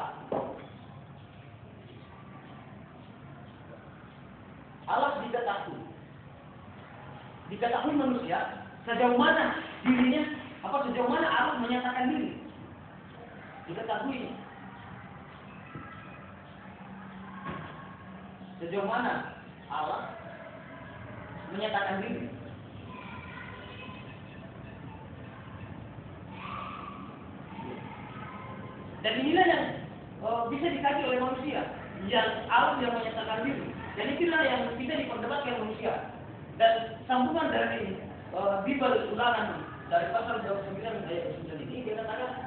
Allah diketahui manusia sejauh mana dirinya, sejauh mana Allah menyatakan diri. Diketahui sejauh mana Allah menyatakan diri. Dan inilah yang bisa dikaji oleh manusia, yang Allah yang menyatakan diri. Dan inilah yang bisa diperdebatkan manusia. Dan sambungan dari Bible ulangan dari pasal 29 ayat 9 ini dia katakan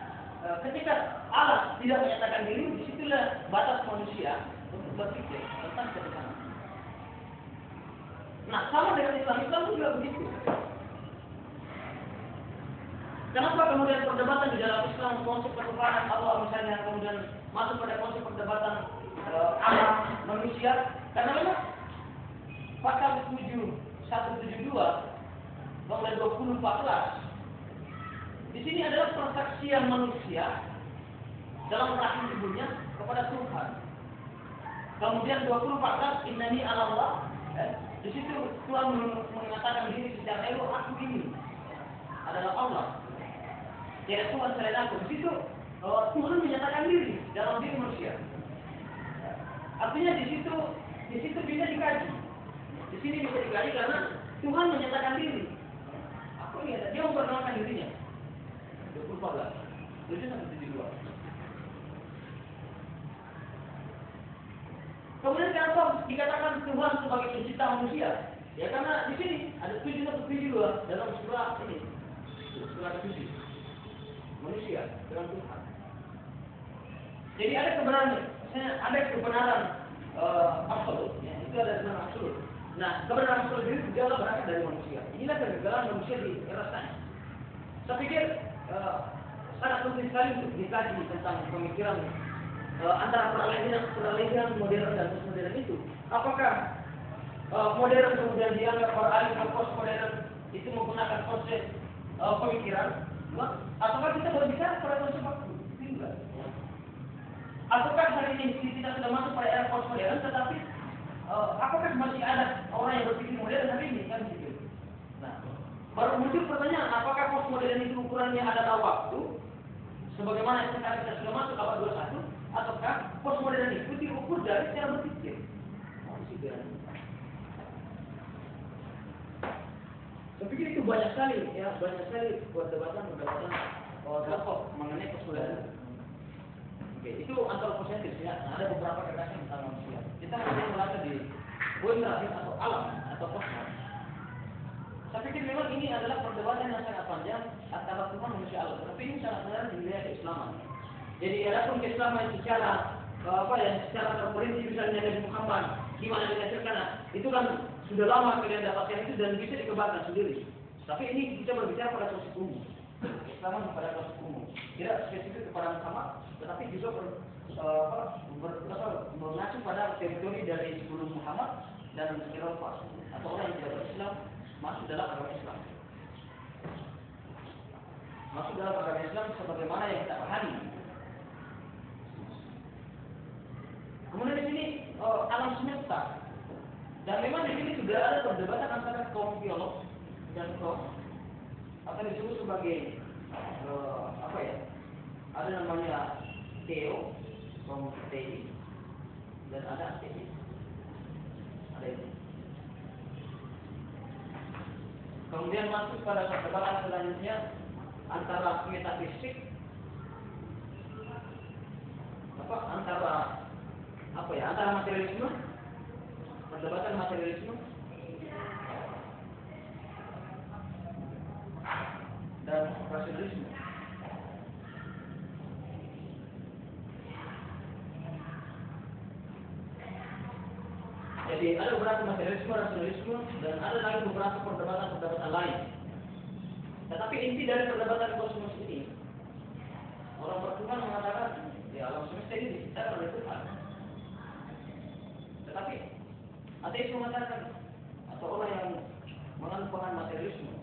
ketika Allah tidak menyatakan diri, disitulah batas manusia untuk berpikir tentang ketuhanan. Nah, sama dengan Islam juga begitu. Kenapa kemudian perdebatan di dalam Islam konsep ketuhanan Allah misalnya kemudian masuk pada konsep perdebatan alam manusia? Karena memang pasal 172 nomor 2014 di sini adalah persaksian manusia dalam rahim ibunya kepada Tuhan. Kemudian 2014 innani Allah, di situ Tuhan mengatakan diri secara ego, aku ini adalah Allah. Tidak Tuhan selain aku. Di situ Tuhan menyatakan diri dalam diri manusia. Artinya di situ bisa dikaji. Di sini bisa dikaji karena Tuhan menyatakan diri. Aku ini ada, dia memperkenalkan dirinya. 2014. Itu sampai 72. Kemudian kenapa dikatakan Tuhan sebagai pencipta manusia? Ya karena di sini ada 7 dalam surah ini. Surah 7. Manusia dengan Tuhan. Jadi ada kebenaran absolut, ya, itu ada kebenaran absolut. Nah, kebenaran absolut ini juga berasal dari manusia. Inilah kegagalan manusia di era sains. Saya pikir sangat penting sekali untuk dikaji tentang pemikiran antara peralihan modern dan postmodern itu. Apakah modern kemudian dianggap beralih ke postmodern itu menggunakan konsep pemikiran? Ataukah kita berbicara pada konsep waktu? Tidak. Ataukah hari ini kita sudah masuk pada era postmodern, tetapi apakah masih ada orang yang berpikir modern hari ini kan gitu? Nah, baru muncul pertanyaan, apakah postmodern itu ukurannya adalah waktu, sebagaimana kita sudah masuk abad 21, ataukah postmodern itu diukur dari cara berpikir? Saya pikir itu banyak sekali perdebatan tokoh mengenai postmodern. Oke, itu antroposentris ya. Nah, ada beberapa gagasan tentang manusia. Kita hanya berada di poin terakhir atau alam atau kosmos. Saya pikir memang ini adalah perdebatan yang sangat panjang antara Tuhan manusia Allah. Tapi ini sangat dilihat keislaman. Jadi adapun keislaman secara secara terperinci misalnya Nabi Muhammad gimana dikasihkan, itu kan sudah lama kalian dapatkan itu dan bisa dikembangkan sendiri. Tapi ini kita berbicara pada sosial umum. Keislaman kepada kasus umum, tidak spesifik kepada Muhammad, tetapi juga mengacu pada teritori dari sebelum Muhammad dan Eropa atau orang yang tidak berislam masuk dalam agama Islam. Masuk dalam agama Islam sebagaimana yang kita pahami. Kemudian di sini alam semesta, dan memang di sini sudah ada perdebatan antara kaum biolog dan kaum apa yang disebut sebagai ada namanya Theo, kaum TI, dan ada TI. Ada itu. Kemudian masuk pada perdebatan selanjutnya antara metafisik, antara materialisme, perdebatan materialisme dan rasionalisme. Jadi ada beberapa materialisme, rasionalisme, dan ada lagi beberapa perdebatan lain. Tetapi inti dari perdebatan kosmos ini, orang bertuhan mengatakan, ya alam semesta ini diciptakan oleh Tuhan. Tetapi ateis mengatakan, atau orang yang menganut paham materialisme,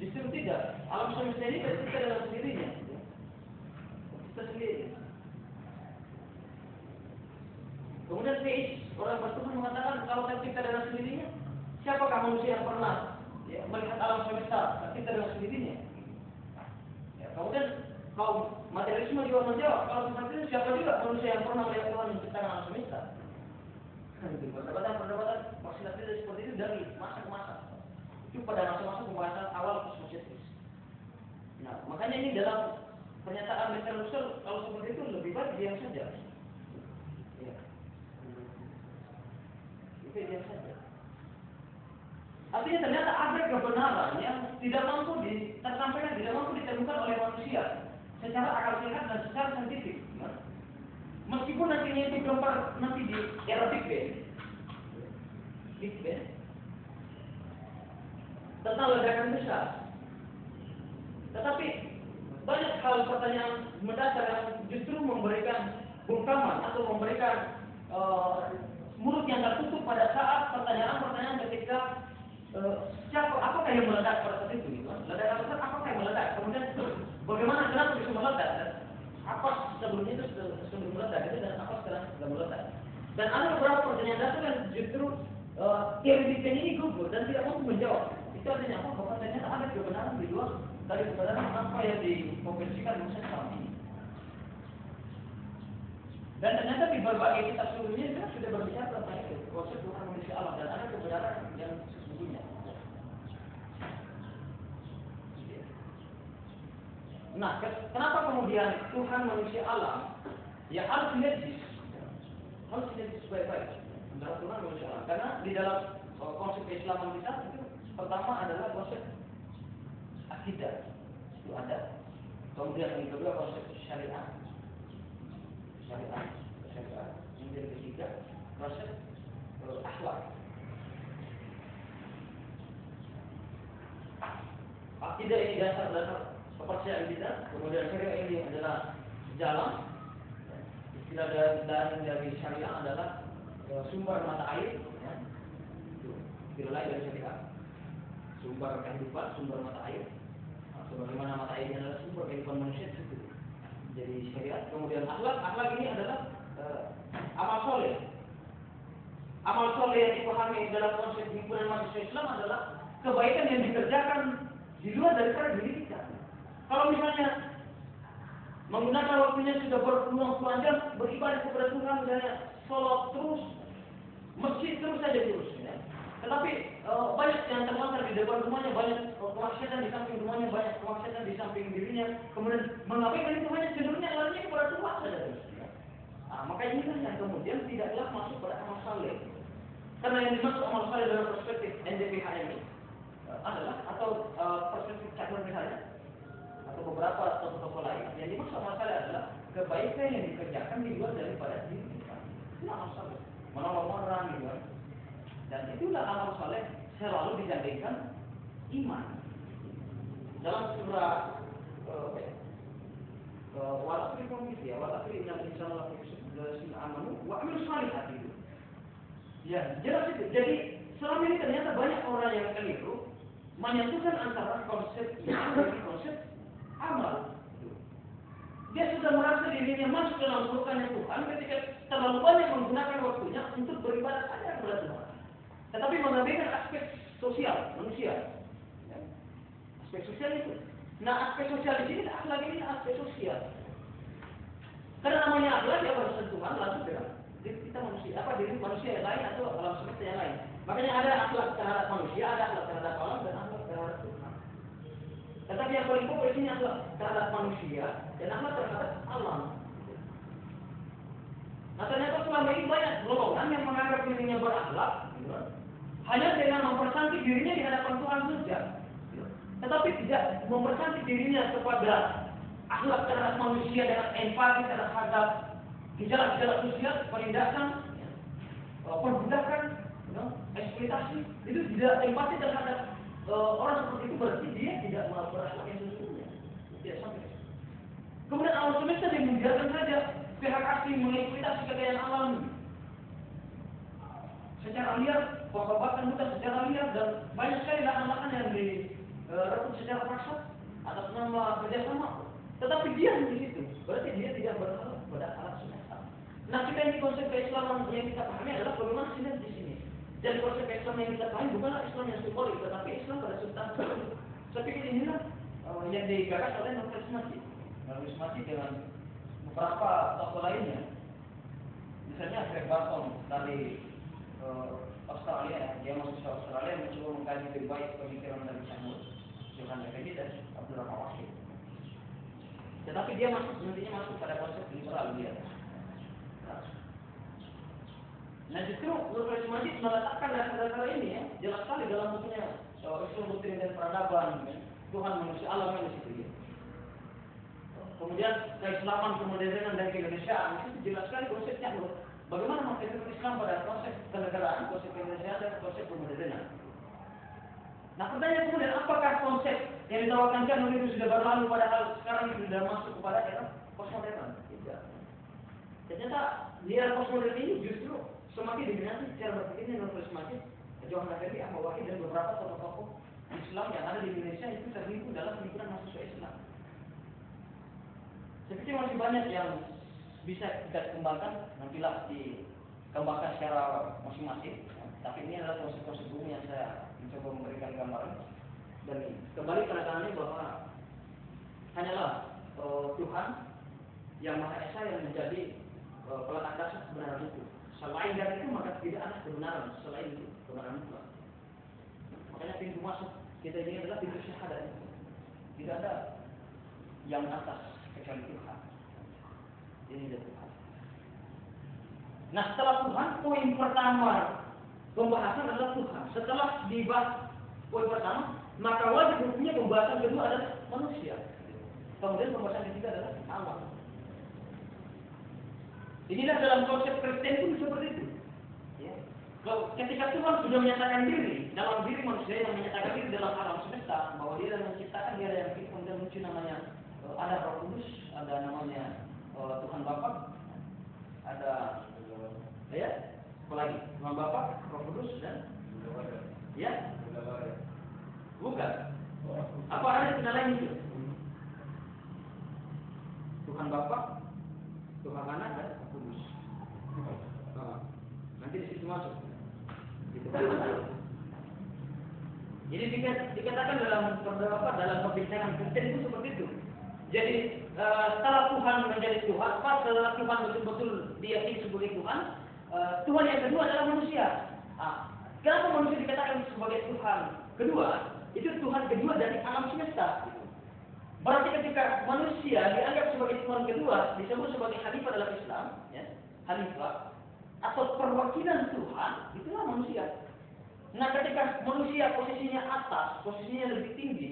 justru tidak. Alam semesta ini tercipta dalam sendirinya. Tercipta sendiri. Kemudian teis, orang bertuhan mengatakan kalau tercipta dalam sendirinya, siapakah manusia yang pernah melihat alam semesta tercipta dalam sendirinya? Ya, kemudian kaum materialisme juga menjawab, kalau seperti itu siapa juga manusia yang pernah melihat Tuhan menciptakan alam semesta? Perdebatan maksimal seperti itu dari masa ke masa. Itu pada masa-masa pembahasan awal kosmosentris. Nah, makanya ini dalam pernyataan Mr. Russell, kalau seperti itu lebih baik diam saja. Ya. Itu diam saja. Artinya ternyata ada kebenaran yang tidak mampu tersampaikan, tidak mampu ditemukan oleh manusia secara akal sehat dan secara saintifik. Ya. Meskipun nantinya itu gempar nanti di era Big Bang, tentang ledakan besar. Tetapi banyak hal pertanyaan mendasar yang justru memberikan bungkaman atau memberikan mulut yang tertutup pada saat pertanyaan-pertanyaan ketika apakah yang meledak pada saat itu? Ledakan besar apakah yang meledak? Kemudian bagaimana kenapa bisa meledak? Apa sebelumnya itu sebelum meledak itu dan apa sekarang sudah meledak? Dan ada beberapa pertanyaan dasar yang justru teori Big Bang ini gugur dan tidak mampu menjawab. Itu artinya apa? Bahwa ternyata ada kebenaran di luar dari kebenaran apa yang dikonversikan manusia selama ini. Dan ternyata di berbagai kitab sebelumnya kita sudah berbicara tentang itu, konsep Tuhan manusia alam, dan ada kebenaran yang sesungguhnya. Nah, kenapa kemudian Tuhan manusia alam yang harus sinergis baik-baik antara Tuhan manusia alam? Karena di dalam konsep Keislaman kita itu pertama adalah konsep akidah, itu ada. Kemudian yang kedua konsep syariat. Yang ketiga konsep akhlak. Akidah ini dasar kepercayaan kita, kemudian syariat ini adalah jalan. Istilah dari syariat adalah sumber mata air, ya. Itu lain dari syariat. Sumber kehidupan, sumber mata air. Sebagaimana mata air adalah sumber kehidupan manusia itu. jadi syariat. Kemudian akhlak ini adalah amal soleh. Amal soleh yang dipahami dalam konsep himpunan mahasiswa Islam adalah kebaikan yang dikerjakan di luar daripada diri kita. Kalau misalnya menggunakan waktunya sudah berpuluh-puluh jam beribadah kepada Tuhan, misalnya sholat terus, masjid terus saja terus. Ya. Tetapi banyak yang terlantar di depan rumahnya, banyak kemaksiatan di samping rumahnya, banyak kemaksiatan di samping dirinya. Kemudian mengabaikan itu hanya cenderungnya larinya kepada Tuhan saja terus. Ya. Maka inilah yang kemudian tidaklah masuk pada amal saleh. Karena yang dimaksud amal saleh dalam perspektif NDPH ini adalah atau perspektif Cakra misalnya atau beberapa tokoh-tokoh lain yang dimaksud amal saleh adalah kebaikan yang dikerjakan di luar daripada diri kita. Itu amal saleh. Menolong orang gitu. Dan itulah amal saleh selalu digandengkan iman. Dalam surah Wal-Asri ya, Wal-Asri innal insana lafi khusr amanu wa amilus shalihat itu. Ya, jelas itu. Jadi selama ini ternyata banyak orang yang keliru menyatukan antara konsep iman dengan konsep amal. Dia sudah merasa dirinya masuk dalam surganya Tuhan ketika terlalu banyak menggunakan waktunya untuk beribadah saja kepada Tuhan. Tetapi mengabaikan aspek sosial manusia. Ya. Aspek sosial itu. Nah, aspek sosial di sini akhlak ini aspek sosial. Karena namanya akhlak ya bersentuhan langsung dengan diri kita manusia, diri manusia yang lain atau alam semesta yang lain. Makanya ada akhlak terhadap manusia, ada akhlak terhadap alam dan akhlak terhadap Tuhan. Tetapi yang paling pokok di sini akhlak terhadap manusia dan akhlak terhadap alam. Nah, ternyata selama ini banyak golongan yang menganggap dirinya berakhlak, gitu, hanya dengan mempercantik dirinya di hadapan Tuhan saja. Tetapi tidak mempercantik dirinya kepada akhlak terhadap manusia dengan empati terhadap gejala-gejala sosial, penindasan, perbudakan, eksploitasi. Itu tidak empati terhadap orang seperti itu, berarti dia tidak berakhlak yang sesungguhnya. Tidak sampai. Kemudian alam semesta yang membiarkan saja pihak asing mengeksploitasi kekayaan alam secara liar, bahkan hutan secara liar, dan banyak sekali lahan-lahan yang direbut secara paksa atas nama kerjasama. Tetapi dia di situ, berarti dia tidak berharap pada alam semesta. Nah, kita ini konsep keislaman yang kita pahami adalah bagaimana sinergi di sini. Dan konsep Islam yang kita pahami bukanlah Islam yang simbolik, tetapi Islam pada substansi. Saya pikir inilah yang digagas oleh Novel Smati dengan beberapa tokoh lainnya. Misalnya Greg Barton dari Australia, dia mahasiswa Australia mencoba mengkaji lebih baik pemikiran dari Samuel Johan Effendi dan Abdul Rahman Wahid. Tetapi dia nantinya masuk pada konsep liberal dia. Nah, justru Novel Smati meletakkan dasar-dasar ini ya, jelas sekali dalam bukunya Islam Doktrin dan Peradaban, ya, Tuhan Manusia Alam di situ ya. Kemudian keislaman, kemodernan dan keindonesiaan itu jelas sekali konsepnya. Bagaimana mengaitkan Islam pada konsep kenegaraan, konsep keindonesiaan dan konsep kemodernan. Nah, pertanyaan kemudian, apakah konsep yang ditawarkan Janur itu sudah berlalu padahal sekarang sudah masuk kepada era postmodern? Tidak. Ternyata di era postmodern ini justru semakin diminati cara berpikirnya Novel Smati, Johan Effendi, Ahmad Wahid dan beberapa tokoh-tokoh Islam yang ada di Indonesia itu terhimpun dalam himpunan mahasiswa Islam. Saya pikir masih banyak yang bisa kita kembangkan, nantilah dikembangkan secara masing-masing. Tapi ini adalah konsep-konsep umum yang saya mencoba memberikan gambaran. Dan kembali penekanannya bahwa hanyalah Tuhan yang Maha Esa yang menjadi peletak dasar kebenaran itu. Selain dari itu maka tidak ada kebenaran selain itu, kebenaran itu. Makanya pintu masuk kita ini adalah pintu syahadat. Tidak ada yang atas kecuali Tuhan. Ini adalah Tuhan. Nah, setelah Tuhan, poin pertama pembahasan adalah Tuhan. Setelah dibahas poin pertama, maka wajib hukumnya pembahasan kedua adalah manusia. Kemudian pembahasan ketiga adalah alam. Inilah dalam konsep Kristen pun seperti itu. Ya. Ketika Tuhan sudah menyatakan diri dalam diri manusia, yang menyatakan diri dalam alam semesta bahwa dia yang menciptakan, dia yang pilih, kemudian muncul namanya ada Roh Kudus, ada namanya Tuhan Bapa, ada ya, apa lagi? Tuhan Bapa, Roh Kudus dan ya, bukan. Apa ada istilah lain itu? Tuhan Bapa, amanah dan kudus. Nanti di situ masuk. Gitu. Jadi dikatakan dalam perbincangan Kristen itu seperti itu. Jadi setelah Tuhan menjadi Tuhan, setelah Tuhan betul-betul diyakini sebagai Tuhan, Tuhan yang kedua adalah manusia. Kenapa manusia dikatakan sebagai Tuhan kedua? Itu Tuhan kedua dari alam semesta. Berarti ketika manusia dianggap sebagai Tuhan kedua, disebut sebagai khalifah dalam Islam, ya, khalifah atau perwakilan Tuhan, itulah manusia. Nah, ketika manusia posisinya atas, posisinya lebih tinggi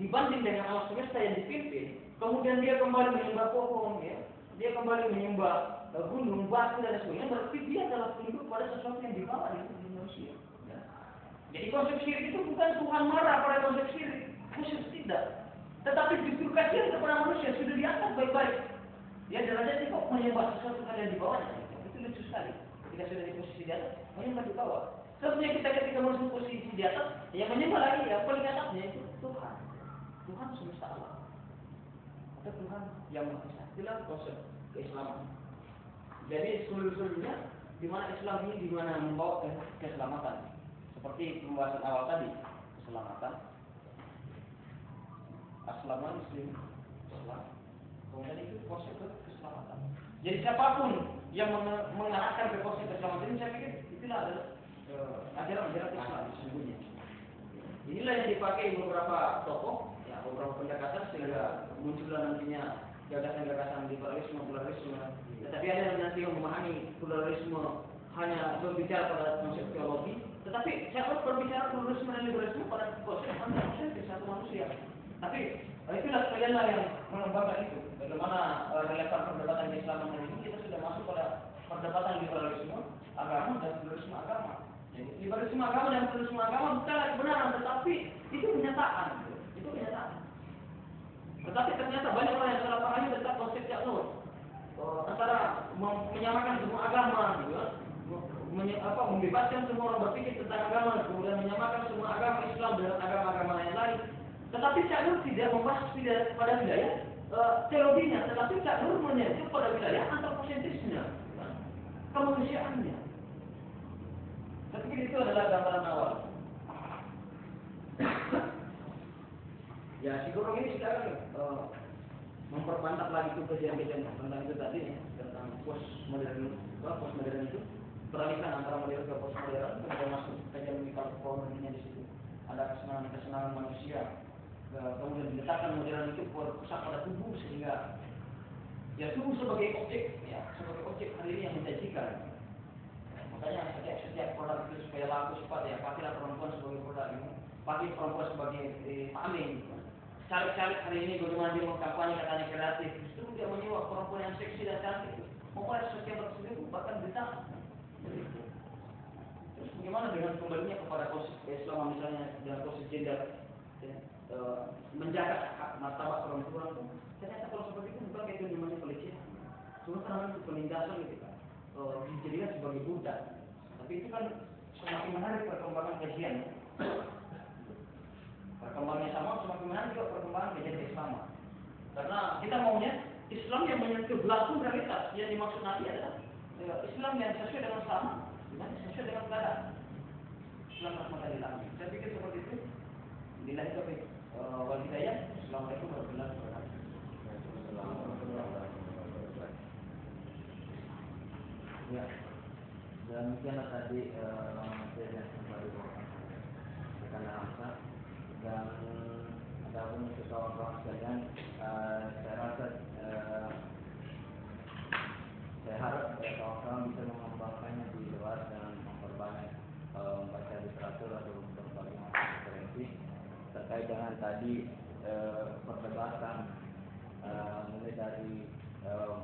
dibanding dengan alam semesta yang dipimpin, kemudian dia kembali menyembah pohon, ya, dia kembali menyembah gunung, batu dan sebagainya, berarti dia adalah tunduk pada sesuatu yang dibawa di manusia. Ya. Jadi konsep syirik itu bukan Tuhan marah pada konsep syirik, khusus tidak. Tetapi justru kasihan kepada manusia sudah diangkat baik-baik. Ya, derajatnya kok menyembah sesuatu hal yang dibawanya. Itu lucu sekali. Ketika sudah di posisi di atas, menyembah di bawah. Sebenarnya kita ketika masuk posisi di atas, yang menyembah lagi yang paling atasnya itu Tuhan. Tuhan semesta alam. Atau Tuhan yang Maha Esa. Itulah konsep keislaman. Jadi seluruh-seluruhnya di mana Islam ini di mana membawa keselamatan. Seperti pembahasan awal tadi, keselamatan. Aslaman muslim Islam. Kemudian itu konsep keselamatan. Jadi siapapun yang mengarahkan ke konsep keselamatan ini, saya pikir itulah adalah ajaran-ajaran Islam sesungguhnya. Inilah yang dipakai beberapa tokoh, ya, beberapa pendekatan sehingga muncullah nantinya gagasan-gagasan liberalisme, pluralisme. Tetapi ada yang nanti yang memahami pluralisme hanya berbicara pada konsep teologi, tetapi saya berbicara pluralisme dan liberalisme pada konsep satu manusia. Tapi itulah sekalianlah yang mengembangkan itu. Bagaimana relevan perdebatan Islam hari ini, kita sudah masuk pada perdebatan liberalisme agama dan pluralisme agama. Jadi liberalisme agama dan pluralisme agama bukanlah kebenaran, tetapi itu kenyataan. Itu kenyataan. Tetapi ternyata banyak orang yang salah pahami tentang konsep Nur. Antara menyamakan semua agama, gitu, membebaskan semua orang berpikir tentang agama, kemudian menyamakan semua agama Islam dengan agama-agama yang lain. Tetapi Cak Nur tidak membahas pada wilayah teologinya, tetapi Cak Nur menyentuh pada wilayah antroposentrisnya, kemanusiaannya. Saya pikir itu adalah gambaran awal. Ya, si Guru ini sekarang mempermantap lagi itu kajian-kajian tentang itu tadi, ya, tentang postmodern itu, peralihan antara modern ke postmodern, kemudian masuk kajian Michael Fromm-nya di situ. Ada kesenangan manusia. Kemudian diletakkan modern itu berpusat pada tubuh sehingga ya tubuh sebagai objek, ya, sebagai objek hari ini yang menjanjikan. Makanya setiap produk itu supaya laku cepat, ya, pakailah perempuan sebagai produk ini, pakai perempuan sebagai paling. Caleg-caleg hari ini bagaimana dia mengkampanye katanya kreatif, justru dia menyewa perempuan yang seksi dan cantik, memulai setiap tersebut bahkan bisa. Terus bagaimana dengan kembalinya kepada konsep Islam misalnya dengan konsep gender? Ya, menjaga hak martabat perempuan, ternyata kalau seperti itu bukan itu namanya pelecehan, cuma karena itu penindasan gitu kan, dijadikan sebagai budak. Tapi itu kan semakin menarik perkembangan kajian, perkembangannya sama, semakin menarik juga perkembangan kajian Islam. Karena kita maunya Islam yang menyentuh langsung realitas. Yang dimaksud Nabi adalah Islam yang sesuai dengan sama, sesuai dengan keadaan. Islam rahmatan lil alamin. Saya pikir seperti itu. Inilah itu wal hidayah. Assalamualaikum warahmatullahi wabarakatuh. Ya, demikianlah tadi materi yang kembali bawakan rekan Hamzah, dan ada pun untuk kawan-kawan sekalian, saya rasa saya harap kawan-kawan bisa mengembangkannya di luar dan memperbanyak membaca literatur atau berbagai macam referensi terkait dengan tadi perdebatan mulai dari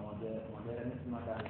modernisme dan